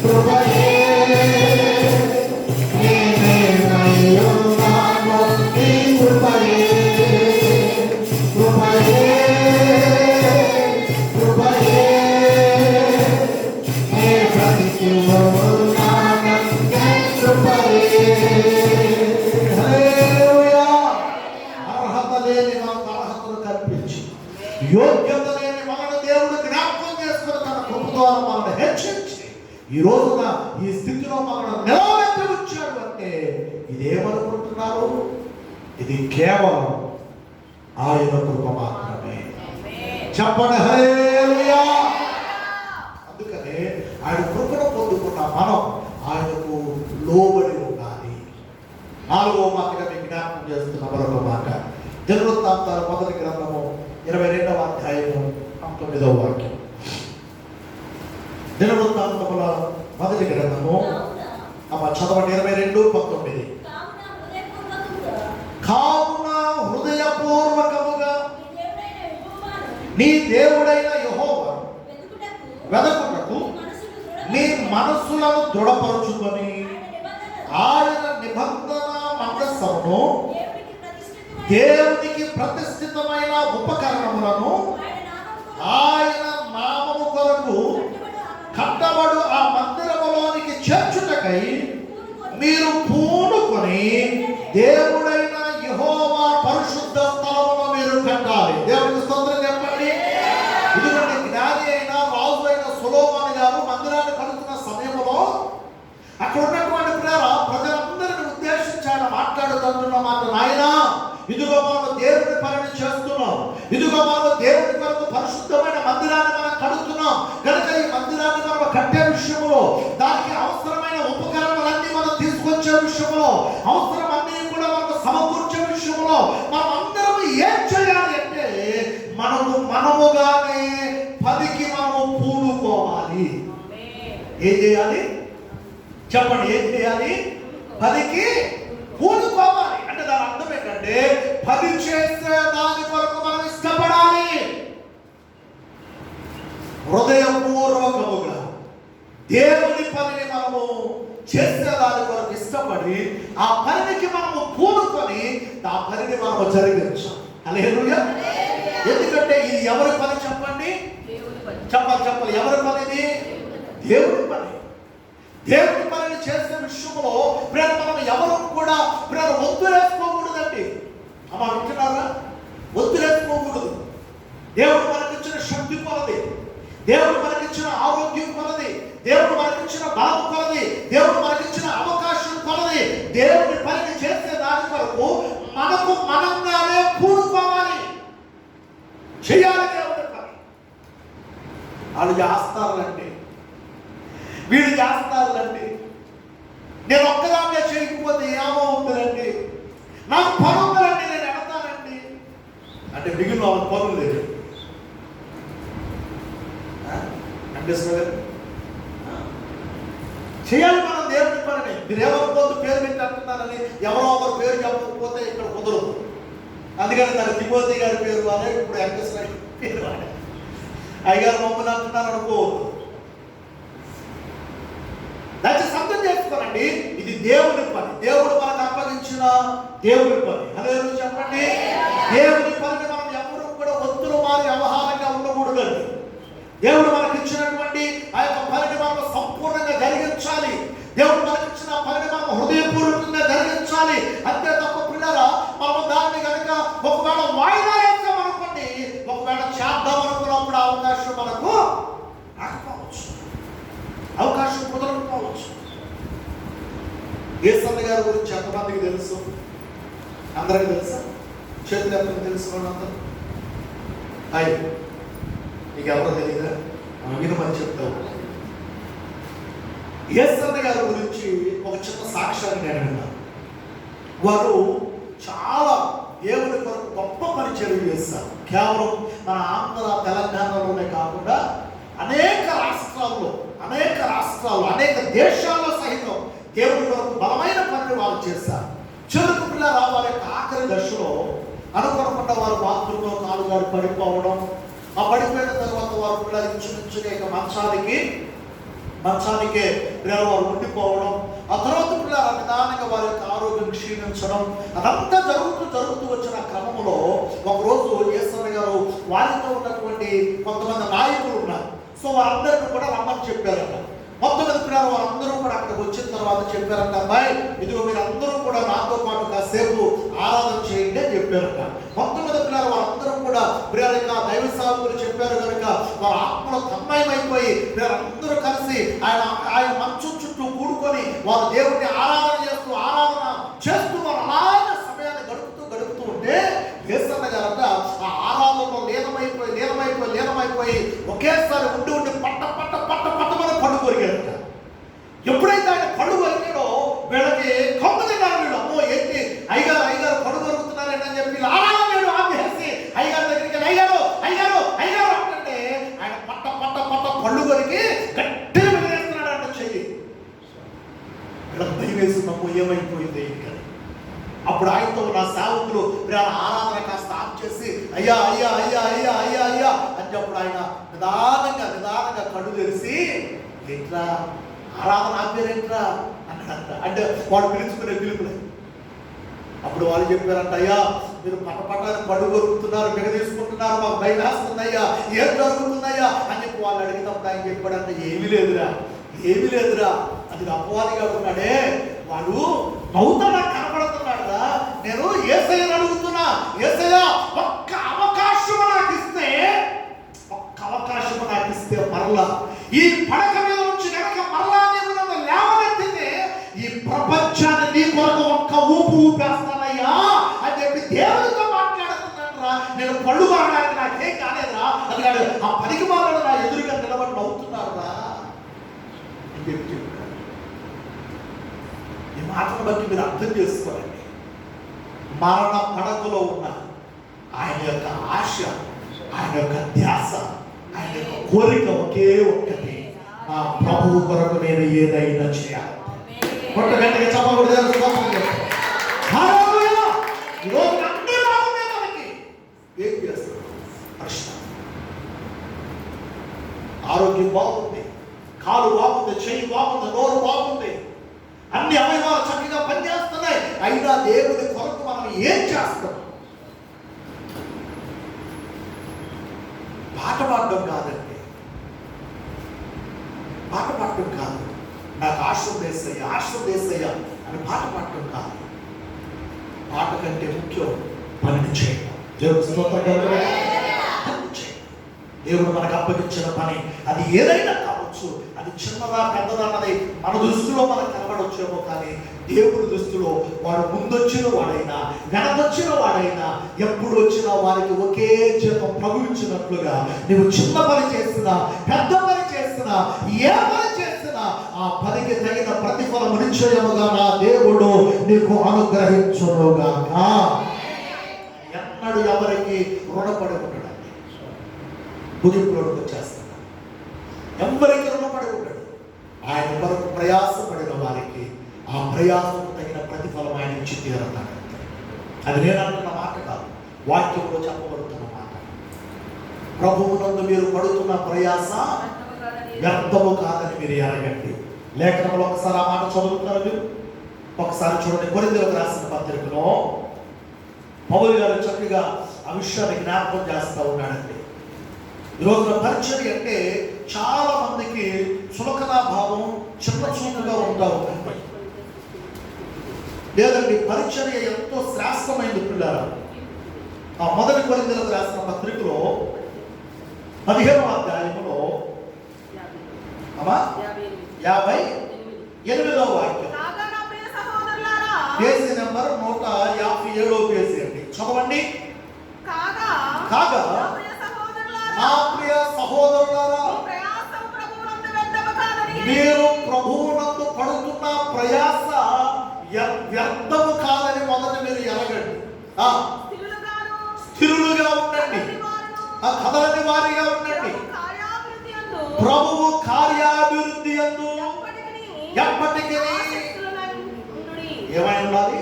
కృపయే నేనేమయ్యున్నాను నీ కృపయే, కృపయే కృపయే నే బ్రతికి ఉన్నానంటే కృపయే. హల్లెలూయా. అర్హత లేని మనకు అర్హతను కల్పించి, యోగ్యత లేని మనను దేవుడు జ్ఞాపకం చేసుకుని తన కృప ద్వారా మనల్ని హెచ్చించి ఈ రోజున ఈ స్థితిలో మనల్ని నిలబెట్టి వచ్చాడు అంటే ఇదేమనుకుంటున్నారు? ఇది కేవలం ఆయన కృప మాత్రమే. చెప్పండి హల్లెలూయా. అందుకనే ఆయన కృపను పొందుకున్న మనం ఆయనకు లోబడి ఉండాలి. నాలుగవ మాటగా మీకు జ్ఞాపకం చేస్తున్న మరొక మాట, దినవృత్తాంతాల మొదటి గ్రంథము 22వ అధ్యాయము 19వ వాక్యం. దినవృత్తాంతముల మొదటి గ్రంథము చదవండి 22:19. కావున హృదయపూర్వకముగా నీ దేవుడైన యెహోవా వెదకుటకు నీ మనస్సులను దృఢపరచుకొని ఆయన నిబంధన మందసమును దేవునికి ప్రతిష్ఠితమైన ఉపకరణములను ఆయన నామము కొరకు కట్టబడు ఆ మందిరములోనికి చేర్చుటకై మీరు పూనుకొని దేవుడైన చెప్తున్న మాట, నాయనా ఇదిగో మనము దేవుని పనిని చేస్తున్నాం, ఇదిగో మనము దేవుని కొరకు పరిశుద్ధమైన మందిరాన్ని మనం కడుతున్నాం కనుక ఈ మందిరాన్ని మనం కట్టే విషయంలో, దానికి అవసరమైన ఉపకరణాలన్నీ మనం తీసుకొచ్చే విషయంలో, అవసరమన్నీ కూడా మనకు సమకూర్చే విషయంలో మనం అందరం ఏం చేయాలి అంటే మనముగానే పనికి మనము పూనుకోవాలి. ఏం చేయాలి చెప్పండి, ఏం చేయాలి? పనికి పూనుకోవాలి. అంటే దాని అర్థం ఏంటంటే పని చేసే దాని కొరకు మనం ఇష్టపడాలి. హృదయపూర్వకముగా దేవుని పనిని మనము చేసే దాని కొరకు ఇష్టపడి ఆ పనికి మనము పూనుకొని ఆ పనిని మనము జరిగించాలి. హల్లెలూయా. ఎందుకంటే ఇది ఎవరి పని చెప్పండి? చెప్పాలి ఎవరి పని? ఇది దేవుని పని. దేవుని పనిని చేసే విషయంలో మనం ఎవరు కూడా ఒత్తులేసుకోకూడదండి. అమ్మా వింటున్నారా? ఒత్తులేసుకోకూడదు. దేవుడు మనకిచ్చిన శక్తి కొలది, దేవుడు మనకిచ్చిన ఆరోగ్యం కొలది, దేవుడు మనకిచ్చిన బలం కొలది, దేవుడు మనకిచ్చిన అవకాశం కొలది. దేవుని పనిని చేసే దాని కొరకు మనకు మనంగానే పూనుకోవాలి, చేయాలి దేవుని పని. వాళ్ళు చేస్తారులండి, వీళ్ళు చేస్తారులండి, నేను ఒక్కదాన్నే చేయకపోతే ఏమవుతుందండి, నాకు పని ఉందండి, నేను ఎడతానండి అంటే మిగిలిన వాళ్ళ పనులు లేదు. చేయాలి మనం దేవుని పనిని. మీరు ఎవరిపోతు పేరు పెట్టి అంటున్నారని ఎవరో ఒకరు పేరు చెప్పకపోతే ఇక్కడ కుదరదు. అందుకని తన తిమోతి గారి పేరు వాడే, ఇప్పుడు వెంకటేశ్వర పేరు వాడే. అయ్యగారు మమ్మల్ని అంటున్నారు అనుకోవద్దు. దయచేసి అర్థం చేసుకోనండి, ఇది దేవుని పని, దేవుడు మనకు అప్పగించిన దేవుని పని. హల్లెలూయా చెప్పండి. దేవుని పనిని మనం ఎవరు కూడా ఒత్తులు మారి వ్యవహారంగా ఉండకూడదండి. దేవుడు మనకి ఇచ్చినటువంటి ఆ యొక్క పనిని మనం సంపూర్ణంగా జరిగించాలి. దేవుడు మనకి ఇచ్చిన పనిని మనం హృదయపూర్వకంగా జరిగించాలి. అంతే తప్ప పిల్లరా మనం దాన్ని కనుక ఒకవేళ వాయిదా వేస్తాం అనుకోండి, ఒకవేళ చేద్దాం అనుకున్నప్పుడు అవకాశం మనకు రాకపోవచ్చు, అవకాశం కుదరకపోవచ్చు. యేసయ్య గారి గురించి ఎంతమందికి తెలుసు? అందరికీ తెలుసా? చేతులు ఎంతమంది తెలుసు? అందరూ అయ్యి నీకు ఎవరో తెలియదా? వినమని చెప్తావు. యేసయ్య గారి గురించి ఒక చిన్న సాక్ష్యాన్ని నేను విన్నాను. వారు చాలా దేవుని కొరకు గొప్ప పరిచయం చేస్తారు. కేవలం మన ఆంధ్ర తెలంగాణలోనే కాకుండా అనేక రాష్ట్రాల్లో అనేక దేశాల్లో సహితం దేవుని కొరకు బలమైన పనిని వారు చేస్తారు. చిరుకు పిల్లల వారి యొక్క ఆఖరి దశలో అనుకోకుండా వారు బాత్రూంలో కాలు గారు పడిపోవడం, ఆ పడిపోయిన తర్వాత వారు కూడా ఇంచుమించుగా మంచానికే వారు ఉండిపోవడం, ఆ తర్వాత పిల్లల నిదానంగా వారి యొక్క ఆరోగ్యం క్షీణించడం, అదంతా జరుగుతూ వచ్చిన క్రమంలో ఒకరోజు యేసయ్య గారు వారితో ఉన్నటువంటి కొంతమంది నాయకులు ఉన్నారు. సో వారందరినీ కూడా రమ్మని చెప్పారట. మొత్తం పిల్లలు వారందరూ కూడా అక్కడికి వచ్చిన తర్వాత చెప్పారంట, అబ్బాయి ఇదిగో మీరు అందరూ కూడా నాతో పాటు కాసేపు ఆరాధన చేయండి అని చెప్పారట. మొత్తం మీద పిల్లలు వారందరూ కూడా ప్రియారిక దైవ సాగులు చెప్పారు కనుక వారి ఆత్మలో తన్మయమైపోయి వీరందరూ కలిసి ఆయన మంచం చుట్టూ కూడుకొని వారు దేవుడిని ఆరాధన చేస్తూ వారు అలాగే సమయాన్ని గడుపుతూ ఉంటే యేసయ్య గారంట ఆ ఆరాధనలో లీనమైపోయి ఒకేసారి ఉండి పట్టమని పళ్ళు కొరిగారంట. ఎప్పుడైతే ఆయన పళ్ళు కొరిగాడో వీళ్ళకి కొమ్మ తిన్నారు. వీళ్ళు అమ్మో ఏంటి అయ్యగారు పళ్ళు కొరుకుతున్నారండి అని చెప్పి ఆరాధన ఆపేసి అయ్యగారి దగ్గరికి అయ్యగారు అంటే ఆయన పట్ట పళ్ళు కొరికి గట్టిగా వినేస్తున్నాడు అంట చెయ్యి. వీళ్ళకి భయం వేసిందమ్మో ఏమైపోయింది కానీ. అప్పుడు ఆయనతో నా సేవకులు ఆరాధన కాస్త ఆఫ్ చేసి అయ్యా అని చెప్పప్పుడు ఆయన నిదానంగా కళ్ళు తెరిసి ఏంట్రా ఆరాధన ఆపేరేంట్రా అన్నాడంట. అంటే వాడు పిలుచుకునే పిలుపులే. అప్పుడు వాళ్ళు చెప్పారంట, అయ్యా మీరు పట్టపట్టాన్ని పడు కొరుకుతున్నారు, బిగ తీసుకుంటున్నారు, మాకు భయం వేస్తుందయ్యా, ఏం జరుగుతుందయ్యా అని చెప్పి వాళ్ళు అడిగినప్పుడు ఆయన చెప్పాడంట, ఏమీ లేదురా అది అపవాదిగా ఉన్నాడే, వాడు నవ్వుతాడా కనపడుతున్నాడురా, నేను యేసయ్యను అడుగుతున్నా, యేసయ్య ఒక్క అవకాశం నాకు ఇస్తే మరలా ఈ పడక మీద నుంచి కనుక మరలా నేను లేవనెత్తితే ఈ ప్రపంచాన్ని నీ కొరకు ఒక్క ఊపేస్తానయ్యా నాకేం కాలేదురా అది కాదు, ఆ పనికి మాలను నా ఎదురుగా నిలబడి నవ్వుతున్నారా అని చెప్పారు. ఈ మాటను బట్టి మీరు అర్థం చేసుకోరండి. మరణ పడకలో ఉన్న ఆయన యొక్క ఆశ, ఆయన యొక్క ధ్యాస, ఆయన యొక్క కోరిక ఒకే ఒక్కటి, నా ప్రభువు కొరకు నేను ఏదైనా చేయాలి. కొట్ట గంటగా చెప్పకూడదు. ఏం చేస్తాం? ఆరోగ్యం బాగుంది, కాలు బాగుంది, చెయ్యి బాగుంది, నోరు బాగుంది, అన్ని అవయవాలు చక్కగా పనిచేస్తున్నాయి. అయినా దేవుడి కొరకు మనం ఏం చేస్తాం? పాట పాడడం కాదండి, పాట పాడటం కాదు. నాకు ఆశ్రదేశయ్య ఆశ్రదేశయ్య అని పాట పాడటం కాదు. పాట కంటే ముఖ్యం పనిని చేయడం. దేవుడు స్తోత్రం కలుగును. దేవుడు మనకు అప్పగించిన పని అది ఏదైనా కావచ్చు, అది చిన్నదా పెద్దదా అన్నది మన దృష్టిలో మనకు కనబడొచ్చేమో, కానీ దేవుడి దృష్టిలో వాడు ముందొచ్చిన వాడైనా వెనకొచ్చిన వాడైనా ఎప్పుడు వచ్చినా వారికి ఒకే జీతం ప్రభు ఇచ్చినట్లుగా నువ్వు చిన్న పని చేసినా పెద్ద పని చేసినా ఏ పని చేసినా ఆ పనికి తగిన ప్రతిఫలం నిశ్చయముగా నా దేవుడు నీకు అనుగ్రహించునుగాక. ఎన్నడూ ఎవరికి రుణపడి ఉండడండి. ముగింపులోకి వచ్చేస్తున్నాడు. ఎవరికి రుణపడి ఉంటాడు. ఆయన కొరకు ప్రయాసపడిన వారికి ఆ ప్రయాసం తగిన ప్రతిఫలం ఆయన ఇచ్చి తీరన్నాడు. అది నేను అంటున్న మాట కాదు, వాక్యంలో చెప్పబడుతున్న మాట. ప్రభువునందు మీరు పడుతున్న ప్రయాస వ్యర్థము కాదని మీరు ఎరగండి. లేఖనంలో ఒకసారి ఆ మాట చదువుతున్నారు మీరు. ఒకసారి చూడండి, కొరింథీయులకు రాసిన పత్రికలో పౌలు గారు చక్కగా ఆ విషయాన్ని జ్ఞాపకం చేస్తూ ఉన్నాడండి. ఈరోజున పరిచర్య అంటే చాలా మందికి చులకనా భావం, చిన్న చూపుగా ఉంటా ఉంటుంది. లేదండి, పరిచర్య ఎంతో శ్రేష్టమైంది పిల్లలు. ఆ మొదటి కొరింథీయులకు రాసిన పత్రికలో 15వ అధ్యాయంలో 58వ వాక్యం, పేజీ నెంబర్ 157వ పేజీ అండి. చదవండి. కాగా నా ప్రియ సహోదరులారా, మీరు ప్రభువునందు పడుతున్న ప్రయాస వ్యర్థము కాదని మొదట మీరు ఎరగండి. స్థిరులుగా ఉండండి, కదలని వారిగా ఉండండి. ప్రభువు కార్యాభివృద్ధి యందు ఎప్పటికీ ఏమై ఉండాలి?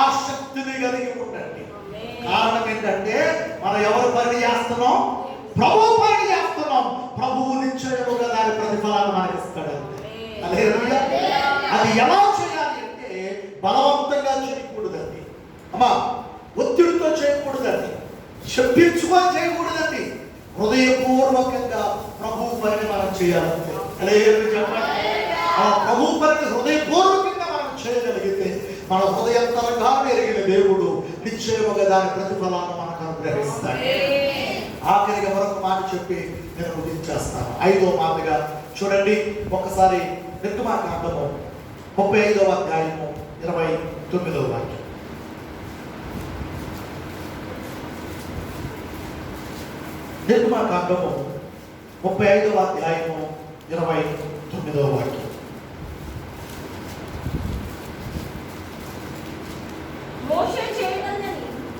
ఆసక్తిని కలిగి ఉండండి. కారణం ఏంటంటే మనం ఎవరు పని చేస్తున్నాం? ప్రభు పని చేస్తున్నాం. ప్రభువు నిశ్చయముగా దాని ప్రతిఫలాన్ని మనకి ఇస్తాడు. అది ఎలా చేయాలి అంటే బలవంతంగా చేయకూడదండి, అమ్మా ఒత్తిడితో చేయకూడదండి, చెప్పించుకొని చేయకూడదండి. హృదయపూర్వకంగా ప్రభు పని మనం చేయాలంటే ఆ ప్రభు పని హృదయపూర్వకంగా మనం చేయగలిగితే మన హృదయంతరంగా ఎరిగిన దేవుడు నిశ్చయముగా దాని ప్రతిఫలాన్ని మనకు అనుగ్రహిస్తాడు. ఆఖరిగా మరొక మాట చెప్పి నేను ముగించేస్తాను. 5వ మాటగా చూడండి ఒకసారి. నిర్గమాకాండము 35వ అధ్యాయము 29వ వాక్యం. నిర్గమాకాండము 35వ అధ్యాయము 29వ వాక్యం.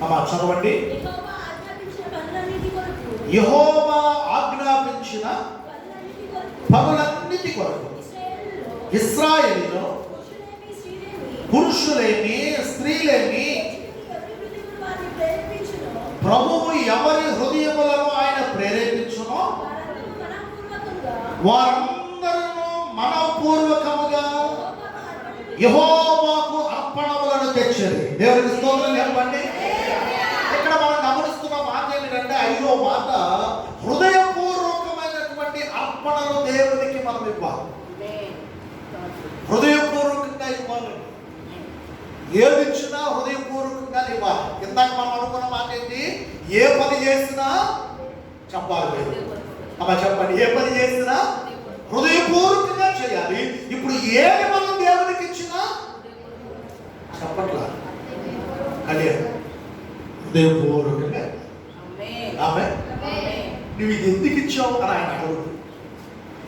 అమ్మా చదవండి. యెహోవా ఆజ్ఞాపించిన పనులన్నిటి కొరకు ఇశ్రాయేలులో పురుషులేమి స్త్రీలేమి ప్రభువు ఎవరి హృదయములను ఆయన ప్రేరేపించునో వారందరూ మనపూర్వకముగా యెహోవాకు అర్పణములను తెచ్చారు. దేవునికి స్తోత్రం చెప్పండి. ఇక్కడ మనం గమనిస్తున్న మాట ఏమిటంటే 5వ మాట, హృదయపూర్వకమైనటువంటి అర్పణలు దేవునికి మనం ఇవ్వాలి. హృదయపూర్వకంగా ఇవ్వాలి. ఏది ఇచ్చినా హృదయపూర్వకంగా ఇవ్వాలి. ఇందాక మనం అనుకున్న మాట ఏంటి? ఏ పని చేసినా చెప్పాలి. అమ్మా చెప్పండి, ఏ పని చేసినా హృదయపూర్వకంగా చేయాలి. ఇప్పుడు ఏది మనం దేవునికి ఇచ్చినా చెప్పట్లా, కలియాలి హృదయపూర్వకంగా. ఆమె నువ్వు ఇది ఎందుకు ఇచ్చావు అని ఆయన అడగడు.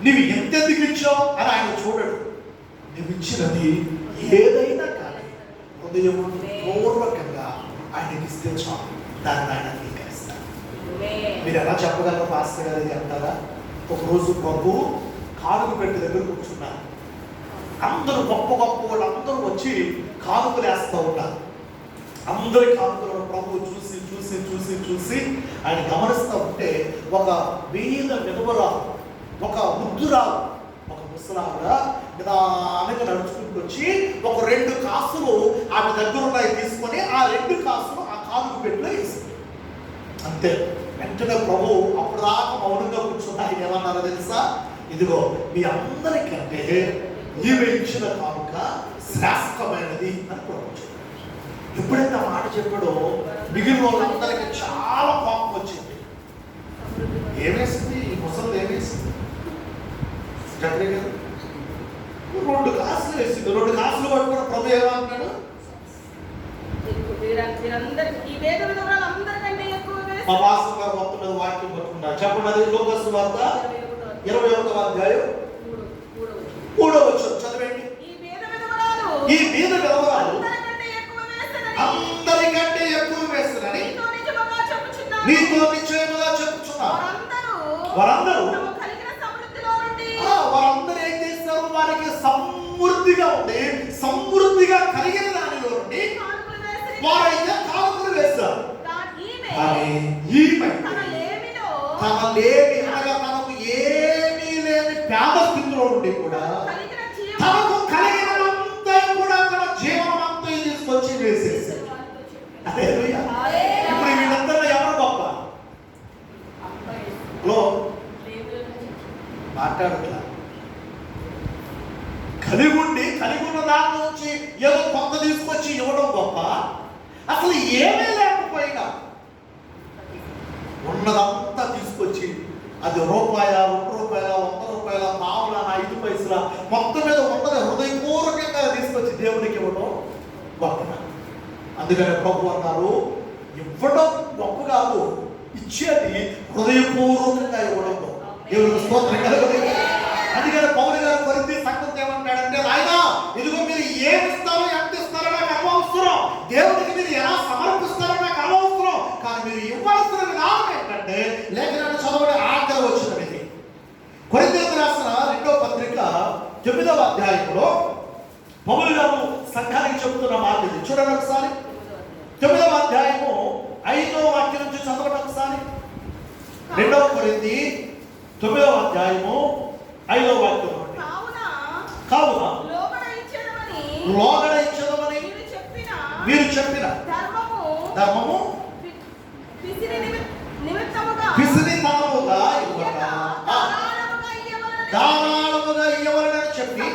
నువ్వు ఎంతెందుకు ఇచ్చావు అని ఆయన చూడడు. నువ్వు ఇచ్చినది ఏదైనా కానీ హృదయం పూర్వకంగా ఆయనకి ఇస్తే చాలు, దాన్ని ఆయన అంగీకరిస్తాడు. మీరు ఎలా చెప్పగలరు పాస్టర్ గారు ఇది అంటారా? ఒకరోజు ప్రభు కానుక పెట్టి దగ్గర కూర్చున్నారు. అందరూ గొప్ప గొప్ప వాళ్ళు అందరూ వచ్చి కానుకలు వేస్తూ ఉన్నారు. అందరి కానుకలను ప్రభు చూసి చూసి చూసి చూసి ఆయన గమనిస్తూ ఉంటే ఒక వీధ విధవరాలు, ఒక వృద్ధురాలు, ఒక ముసలావిడ నిదానంగా నడుచుకుంటూ వచ్చి ఒక 2 కాసులు ఆమె దగ్గర ఉన్నాయి తీసుకొని ఆ 2 కాసులు ఆ కానుక పెట్టిలో వేసింది. అంతే. వెంటనే ప్రభు అప్పుడు దాకా మౌనంగా కూర్చున్న ఆయన ఏమన్నారో తెలుసా? ఇదిగో మీ అందరికంటే ఈమె ఇచ్చిన కానుక శ్రేష్టమైనది అని ప్రభు చెప్పాడు. ఎప్పుడైతే ఆ మాట చెప్పాడో మిగిలిన వాళ్ళందరికీ చాలా కోపం వచ్చింది. ఏమేసింది ఈ ముసలి? ఏమేసింది? చక్రి గారు 2 కాసులు వేసింది. 2 కాసులు పట్టుకుని ప్రభు ఏమంటున్నాడు? మా పాస్టర్ గారు మొత్తం మీద వాక్యం పట్టుకున్నారు. చెప్పండి, అది లూకాసు వార్త 21వ అధ్యాయం 3వ వచనం చదవండి. ఈ బీద విధవరాలు అందరికంటే ఎక్కువ వేస్తారని నీతో నిశ్చయముగా చెప్పుచున్నాను. వారందరూ ఏం చేస్తారు? వారికి సమృద్ధిగా ఉండి సమృద్ధిగా కలిగిన దానిలో నుండి వారైతే కానుకలు వేస్తారు. కానీ ఈమె తన లేని అనగా తనకు ఏమీ లేని పేద స్థితిలో ఉండి కూడా తనకు కలిగినంతా కూడా తన జీవనం అంతా తీసుకొచ్చి వేసేసారు. హల్లెలూయా. ఇప్పుడు వీళ్ళందరూ ఎవరు గొప్ప? హలో, మాట్లాడట్లా. కలిగి ఉన్న దాని నుంచి ఏదో కొంత తీసుకొచ్చి ఇవ్వడం గొప్ప, అసలు ఏమీ లేకపోయినా ఉన్నదంతా తీసుకొచ్చి అది రూపాయ, 2 రూపాయల, 100 రూపాయల, పావుల, 5 పైసల మొత్తం మీద ఉన్నది హృదయపూర్వకంగా తీసుకొచ్చి దేవునికి ఇవ్వడం గొప్ప. అందుకని ప్రభు అన్నారు, ఇవ్వడం గొప్ప కాదు, ఇచ్చేది హృదయపూర్వకంగా ఇవ్వడం గొప్ప. దేవునికి స్తోత్రం కలుగుతుంది. అందుకని పౌలు గారు కొరింథీ సంఘంతో ఏమంటాడంటే, నాయనా ఇదిగో మీరు ఏమి ఇస్తారో ఎంత ఇస్తారో నాకు అనవసరం, దేవుడికి మీరు ఎలా సమర్పిస్తారో నాకు అనవసరం, కానీ మీరు ఇవ్వాల్సిన విధానం ఏంటంటే లేఖనాన్ని చదవడం ఆఖరి వచ్చినది. కొరింథీయులకు రాసిన 2వ పత్రిక 9వ అధ్యాయంలో పౌలు గారు సంఘానికి చెబుతున్న మాట ఇది. చూడండి ఒకసారి. 9వ అధ్యాయము 5వ వాక్యం నుంచి చదవండి ఒకసారి. 2వ కొరింథీ 9వ అధ్యాయము 5వ వాక్యం. కావున లోగడ ఇచ్చేదమని మీరు చెప్పిన ధర్మము పిసినితనముగా ఇవ్వక ధారాళముగా ఇవ్వవలెనని చెప్పి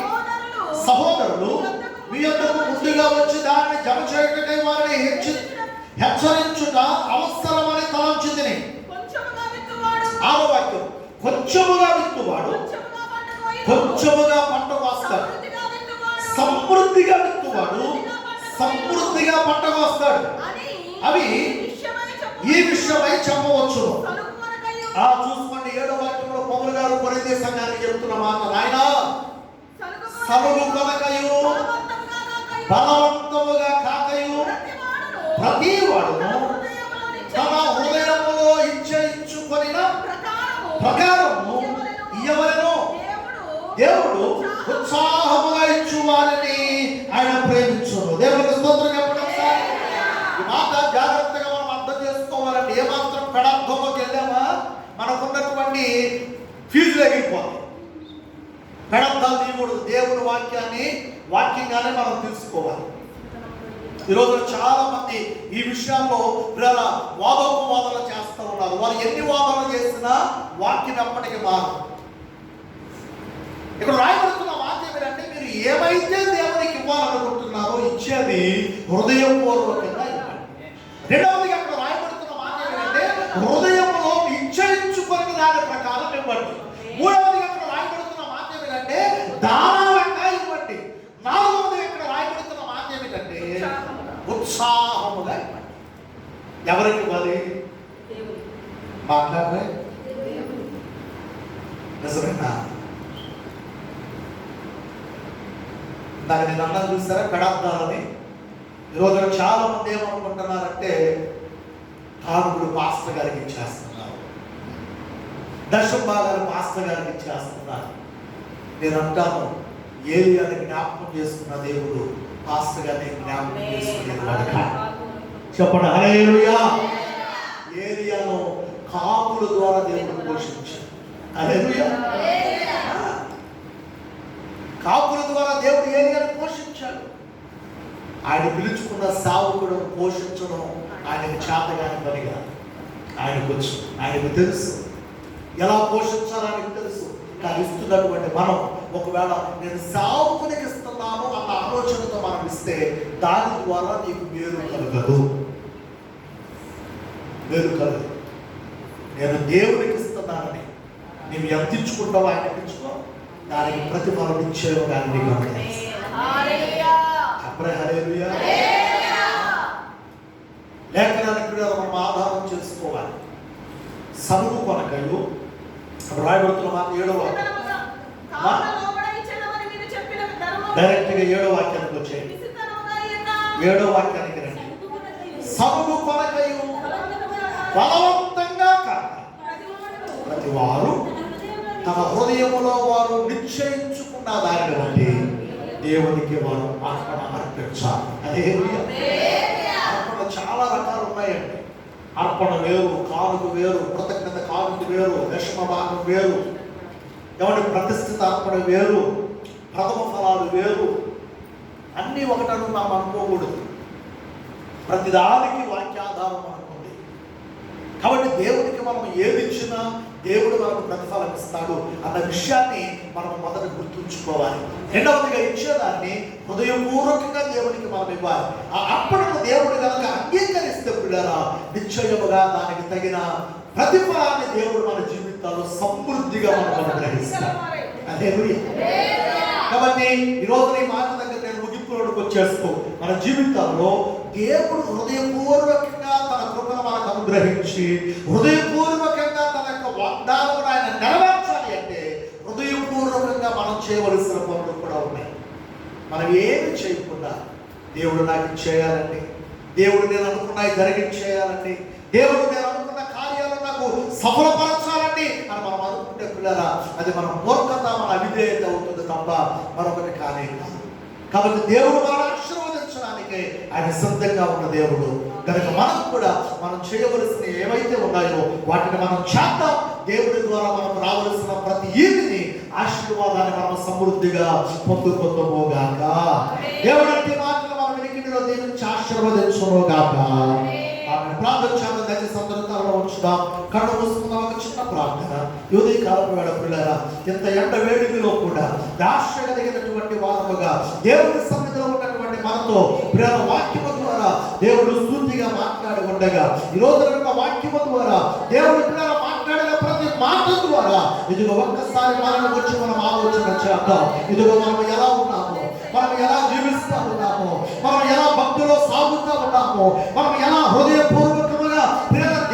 సహోదరులు మీ యొద్దకు ముందుగా వచ్చి దానిని జమ చేయటకై వారిని హెచ్చరించుట అవసరమని తలంచితిని. 6వ వాక్యం. కొంచెముగా విత్తువాడు కొంచెముగా పంట కోస్తాడు, సమృద్ధిగా విత్తువాడు సమృద్ధిగా పంట కోస్తాడు. అవి ఈ విషయమై చెప్పవచ్చు. చూసుకోండి. 7వ వాక్యంలో పౌలు గారు కొరింథీ సంఘానికి చెప్తున్న మాట, నాయనా సలుగు కొనకయు బలవంతముగా కాకయు ప్రతి వాడును తన హృదయములో ఇచ్చుకొనిన ప్రకారము ఇయ్యవలెను. దేవుడు ఉత్సాహముగా ఇచ్చు వారిని ఆయన ప్రేమించును. దేవునికి స్తోత్రం చెప్పడం. ఈ మాట జాగ్రత్తగా మనం అర్థం చేసుకోవాలంటే, ఏమాత్రం పెడర్థంలోకి వెళ్ళామా మనకున్నటువంటి ఫీజులు ఎగిరిపోతాయి. పెడర్థాలు తీయకూడదు. దేవుడి వాక్యంగానే మనం తెలుసుకోవాలి. ఈరోజు చాలా మంది ఈ విషయాల్లో వాదోపవాదనలు చేస్తూ ఉన్నారు. వారు ఎన్ని వాదనలు చేసినా వాక్యం ఎప్పటికీ మారదు. ఇక్కడ రాయబడుతున్న వాక్యం ఏంటంటే, మీరు ఏమైతే దేవునికి ఇవ్వాలనుకుంటున్నారో ఇచ్చేది హృదయపూర్వకంగా ఇవ్వండి. రెండవది అక్కడ రాయబడుతున్న వాక్యం ఏంటంటే, హృదయంలో ఇచ్చుకొని దాని ప్రకారం ఇవ్వండి. మూడవది అక్కడ రాయబడుతున్న వాక్యం ఏంటంటే, దానాలంగా ఇవ్వండి. నాలుగవది ఇక్కడ రాయబడుతున్న వాక్యం ఏంటంటే, ఉత్సాహముగా ఇవ్వండి. ఎవరికి ఇవ్వాలి? మాట్లాడరే? నిజమేనా? ఇందాక నేను అన్నా చూసారా పెడార్థాలని. ఈరోజు చాలా మంది ఏమనుకుంటున్నారంటే కానుకలు పాస్టర్ గారికి ఇచ్చేస్తున్నారు, దశమ భాగాలు పాస్టర్ గారికి ఇచ్చేస్తున్నారు. నేను అంటాను, ఏలియాని జ్ఞాపకం చేసుకున్న దేవుడు పాస్టర్ గారిని జ్ఞాపకం చేసుకునేది వాడు కాదు. చెప్పండి హల్లెలూయా. ఏలియాను కాపుల ద్వారా దేవుడు పోషించాడు. హల్లెలూయా. కాపుల ద్వారా దేవుడు ఏలియాను పోషించాడు. ఆయన పిలుచుకున్న సావుకుడు పోషించడం ఆయనకు చేతగాని పనిగా ఆయనకు తెలుసు, ఎలా పోషించాలని తెలుసు. కానీ ఇస్తున్నటువంటి మనం ఒకవేళ నేను సావుకునికి ఇస్తున్నాను అన్న ఆలోచనతో మనం ఇస్తే దాని ద్వారా నీకు మేలు కలగదు. నేను దేవునికి ఇస్తున్నానని నీవు ఎంత ఇచ్చుకుంటావో ఆయనకి ఇచ్చుకో, దానికి ప్రతిఫలం ఇచ్చేవో కానీ నీకు హల్లెలూయా. లేఖనానికి మనం ఆధారం చేసుకోవాలి. సనుగు కొనకయు రాయబడుతున్న మాట 7వ డైరెక్ట్ గా 7వ వాక్యానికి వచ్చేయండి. 7వ వాక్యానికి రండి. సనుగు కొనకయు బలవంతంగా కాక ప్రతి వారు తమ హృదయములో వారు నిశ్చయించుకున్న దానిని బట్టి దేవునికి వారు అర్పణ అర్పించాలి. అదే అర్పణ చాలా రకాలు ఉన్నాయండి. అర్పణ వేరు, కానుక వేరు, కృతజ్ఞత కానుక వేరు, దశమ భాగం వేరు, ఎవరి ప్రతిష్ఠిత అర్పణ వేరు, ప్రథమ ఫలాలు వేరు. అన్నీ ఒకటను మనం అనుకోకూడదు. ప్రతిదానికి వాక్యాధారం అనుకోండి. కాబట్టి దేవునికి మనం ఏది ఇచ్చినా దేవుడు మనకు ప్రతిఫలం ఇస్తాడు అన్న విషయాన్ని మనం మొదట గుర్తుంచుకోవాలి. రెండవదిగా ఇచ్చేదాన్ని హృదయపూర్వకంగా దేవునికి మనం ఇవ్వాలి. ఆ అర్పణను దేవుడు కనుక అంగీకరిస్తే పిల్లరా నిశ్చయముగా దానికి తగిన ప్రతిఫలాన్ని దేవుడు మన జీవితాల్లో సమృద్ధిగా మనం గ్రహిస్తాడు. హల్లెలూయా. కాబట్టి ఈరోజు ఈ మాట దగ్గర నేను ముగింపులోకి వచ్చేస్తూ మన జీవితాల్లో దేవుడు హృదయపూర్వకంగా తన కృపను మనకు అనుగ్రహించి హృదయపూర్వకంగా తన యొక్క వాగ్దానం ఆయన నెరవేర్చాలి అంటే హృదయపూర్వకంగా మనం చేయవలసిన పనులు కూడా ఉన్నాయి. మనం ఏమి చేయకుండా దేవుడు నాకు చేయాలండి, దేవుడు నేను అనుకున్నవి జరిగించేయాలండి, దేవుడు నేను అనుకున్న కార్యాలు నాకు సఫలపరచాలండి అని మనం అనుకుంటే పిల్లరా అది మన మూర్ఖత, మన అవిధేయత అవుతుంది తప్ప మరొకటి కానే కాదు. కాబట్టి దేవుడు మనం ఆశీర్వదించడానికి ఆయన సిద్ధంగా ఉన్న దేవుడు కనుక మనం కూడా మనం చేయవలసిన ఏవైతే ఉన్నాయో వాటిని మనం చేద్దాం. దేవుడి ద్వారా మనకు రావలసిన ప్రతి ఈదిని ఆశీర్వాదాన్ని మనం సమృద్ధిగా పొందుకుందాముగాక. దేవుడి మాటలు మనం వినికిడిలో దీవించి ఆశీర్వదించునుగాక. ప్రార్థన చేద్దాం. దయచేసి అందరూ తలలో ఉంచుదాం. కళ్ళు మూసుకుందాం. ఒక చిన్న ప్రార్థన. యువతి కాలపు వేళ పిల్లరా ఇంత ఎండ వేడిమిలో కూడా దాక్ష కలిగినటువంటి వారముగా దేవుడి సన్నిధిలో ఉన్నటువంటి మనతో ప్రేమ వాక్యము ద్వారా దేవుడు సూటిగా మాట్లాడి ఉండగా ఈ రోజు వాక్యము ద్వారా దేవుడు పిల్లల మాట్లాడిన ప్రతి మాట ద్వారా ఇదిగో ఒక్కసారి మనల్ని గురించి మనం ఆలోచన చేద్దాం. ఇదిగో మనం ఎలా ఉన్నాము, మనం ఎలా జీవిస్తూ ఉన్నాము, మనం ఎలా భక్తిలో సాగుతూ ఉన్నాము, మనం ఎలా హృదయపూర్వకముగా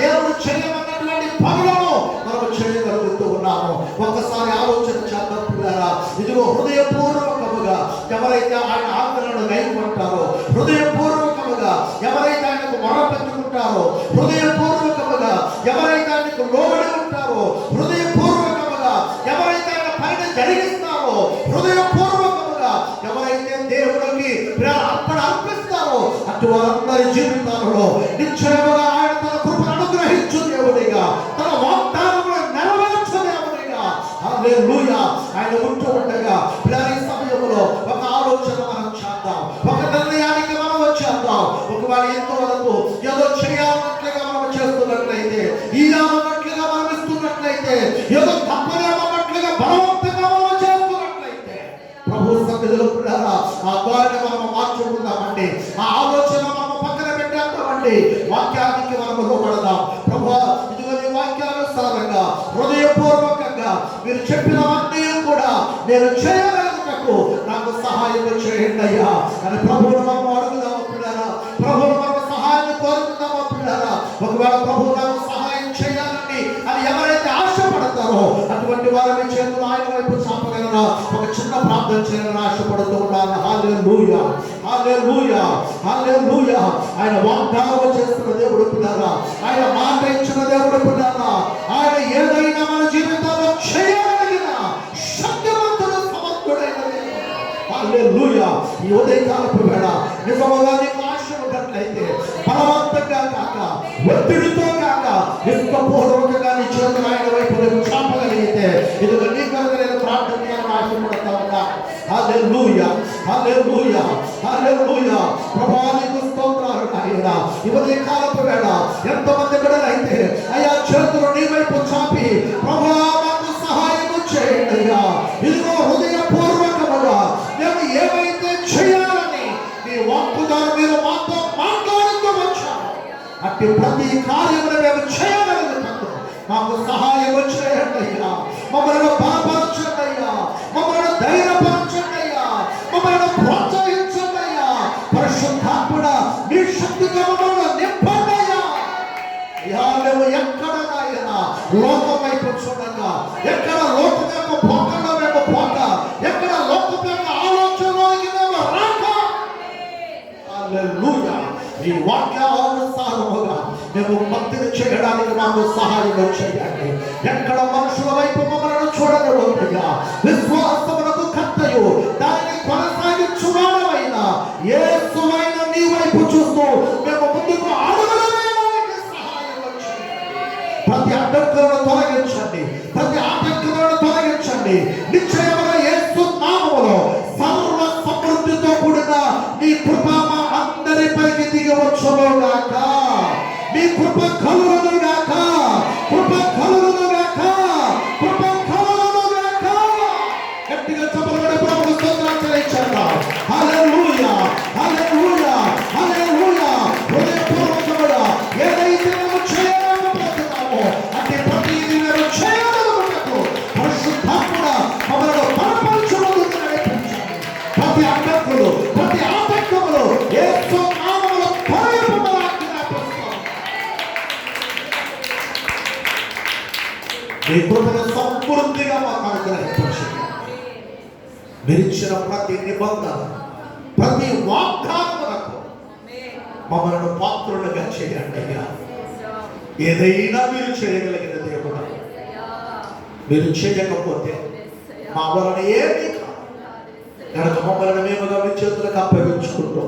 దేవుడు చేయమన్నటువంటి పనులను మనం చేయగలుగుతూ ఉన్నాము. ఒక్కసారి ఆలోచన చేద్దాం పిల్లరా. ఇదిగో హృదయపూర్వకముగా ఎవరైతే ఆయన ఆజ్ఞలను గైకొంటారో, హృదయపూర్వకముగా ఎవరైతే ఆయనకు మొరపెట్టుకుంటారో, హృదయపూర్వకముగా ఎవరైతే ఆయనకు లోబడి ఉంటారో, హృదయపూర్వకముగా ఎవరైతే ఆయన పైన జరిగిస్తారో, హృదయపూర్వకముగా ఎవరైతే దేవుడికి అర్పణ అర్పిస్తారో అటు వారందరి జీవితాలలో నిశ్చయముగా ఆయన తన కృపను అనుగ్రహించు దేవుడిగా, తన వాగ్దానములను నెరవేర్చు దేవుడిగా. హల్లెలూయా. ఆయన ఉంటూ ఉండగా ఈ సమయంలో ఒక ఆలోచన మనం చేద్దాం, ఒక నిర్ణయానికి మనం వచ్చేద్దాం. ఒకవేళ ఎంతవరకు ఏదో చేయాలన్నట్లుగా మనం చేస్తున్నట్లయితే, ఇయ్యాలన్నట్లుగా మనం ఇస్తున్నట్లయితే, ఏదో తప్పదేమన్నట్లుగా బలవంతంగా మనం చేస్తున్నట్లయితే ప్రభు సన్నిధిలో పిల్లరా ఆ ద్వారాన్ని మనం మార్చుకుందామండి. ఆ ఆలోచన మనం పక్కన పెట్టేద్దామండి. వాక్యానికి మనం లోబడదాం. ప్రభువా ఇదిగో నీ వాక్యానుసారంగా హృదయపూర్వకంగా మీరు చెప్పినవన్నీ కూడా నేను చేయగలుగుటకు నాకు సహాయం చేయండి అయ్యా అని ప్రభువును మనం అడుగుదాము పిల్లరా. ప్రభువును మనం సహాయం కోరుకుందామా పిల్లరా. ఒకవేళ ప్రభువు నాకు సహాయం చేయాలని ప్రార్థన చేయాలని ఆశపడుతూ ఉన్నాను. హల్లెలూయా, హల్లెలూయా, హల్లెలూయా. ఆయన వాగ్దానం చేస్తున్న దేవుడు పిల్లారా, ఆయన మాట ఇచ్చిన దేవుడు పిల్లారా, ఆయన ఏదైనా మన జీవితంలో చేయగలిగిన శక్తివంతుడు, సమర్థుడైన దేవుడు. హల్లెలూయా. ఈ ఉదయకాలపు వేళ నిజముగా నీకు ఆశ ఉన్నట్లయితే బలవంతంగా కాక, ఒత్తిడితో కాక, ఇష్టపూర్వకంగా నీ చేతులు ఆయన వైపు నువ్వు చాపగలిగితే ఇదిగో నీ కొరకు నేను ప్రార్థన చేయాలని ఆశపడతా ఉన్నా. హల్లెలూయా, హల్లెలూయా, హల్లెలూయా. ప్రభువా నీకు స్తోత్రాలు నాయనా. ఈ ఉదయకాలపు వేళ ఎంతమంది బిడ్డలైతే అయ్యా చేతులు నీ వైపు చాపి ప్రభువా మాకు సహాయం చేయండి అయ్యా, ఇదిగో హృదయపూర్వకముగా మేము ఏమైతే చేయాలని నీ వాక్కుగా మీరు మాతో మాట్లాడుతూ వచ్చాము, అట్టి ప్రతి కార్యమును మేము చేయగలుగుతాము. మాకు సహాయం చేయండి అయ్యా, మమ్మల్ని బలపరచండి అయ్యా, మమ్మల్ని ధైర్యపరచండి అయ్యా, మమ్మల్ని ప్రోత్సహించండి అయ్యా. పరిశుద్ధాత్ముడా నీ శక్తితో మమ్మల్ని నింపండి అయ్యా. మేము ఎక్కడ నాయనా లోకం వైపు చూడగా, ఎక్కడ లోకం యొక్క పోకడ మేము పోక, ఎక్కడ లోకం యొక్క ఆలోచనలోకి మేము రాక, హల్లెలూయా, ఈ వాక్యానుసారముగా మేము భక్తిని చేయడానికి మాకు సహాయం చేయండి. ఎక్కడ మనుషుల వైపు మమ్మల్ని చూడనివ్వకుండా, విశ్వాసమునకు కర్తయు దానిని కొనసాగించువాడవైన యేసువైన నీ వైపు చూస్తూ మేము ముందుకు అడుగులు వేయడానికి సహాయం చేయండి. ప్రతి అడ్డంకులను తొలగించండి, ప్రతి ఆటంకులను తొలగించండి. నిశ్చయముగా యేసు నామములో సర్వ సమృద్ధితో కూడిన నీ కృప మా అందరిపైకి దిగవచ్చును గాక. నీ కృప కలుగును గాక, కృప కలుగును గాక, కృప కలుగును గాక. గట్టిగా చప్పట్లు ప్రభువుకు స్తోత్రం చెల్లించండి. హల్లెలూయా, హల్లెలూయా, హల్లెలూయా. హృదయపూర్వకముగా ఏదైతే మేము చేయలేకపోతున్నామో అంటే ప్రతిదీ మేము చేయగలుగుటకు పరిశుద్ధాత్ముడా మమ్మల్ని బలపరచుటకు నడిపించండి. ప్రతి అడ్డంకులు, ప్రతి ఆటంకములు యేసు నామములో తొలగింపబడాలని ఆజ్ఞాపిస్తున్నాం. మీ కృపను సమృద్ధిగా మాకు అనుగ్రహించండి. మీరు ఇచ్చిన ప్రతి నిబంధన, ప్రతి వాగ్దానమునకు మమ్మల్ని పాత్రులుగా చేయండి అయ్యా. ఏదైనా మీరు చేయగలిగిన దేవుడు, మీరు చేయకపోతే మా వలన ఏమీ కాదు కనుక మమ్మల్ని మేముగా మీ చేతులకు అప్పగించుకుంటూ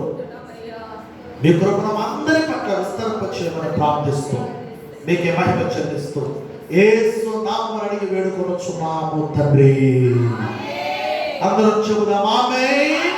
మీ కృపను అందరి పట్ల విస్తరింపచేయమని ప్రార్థిస్తూ మీకే మహిమ చెల్లిస్తూ యేసు నామమున అడిగి వేడుకొనుచున్నాము తండ్రి. అందరం చెబుదాం ఆమేన్.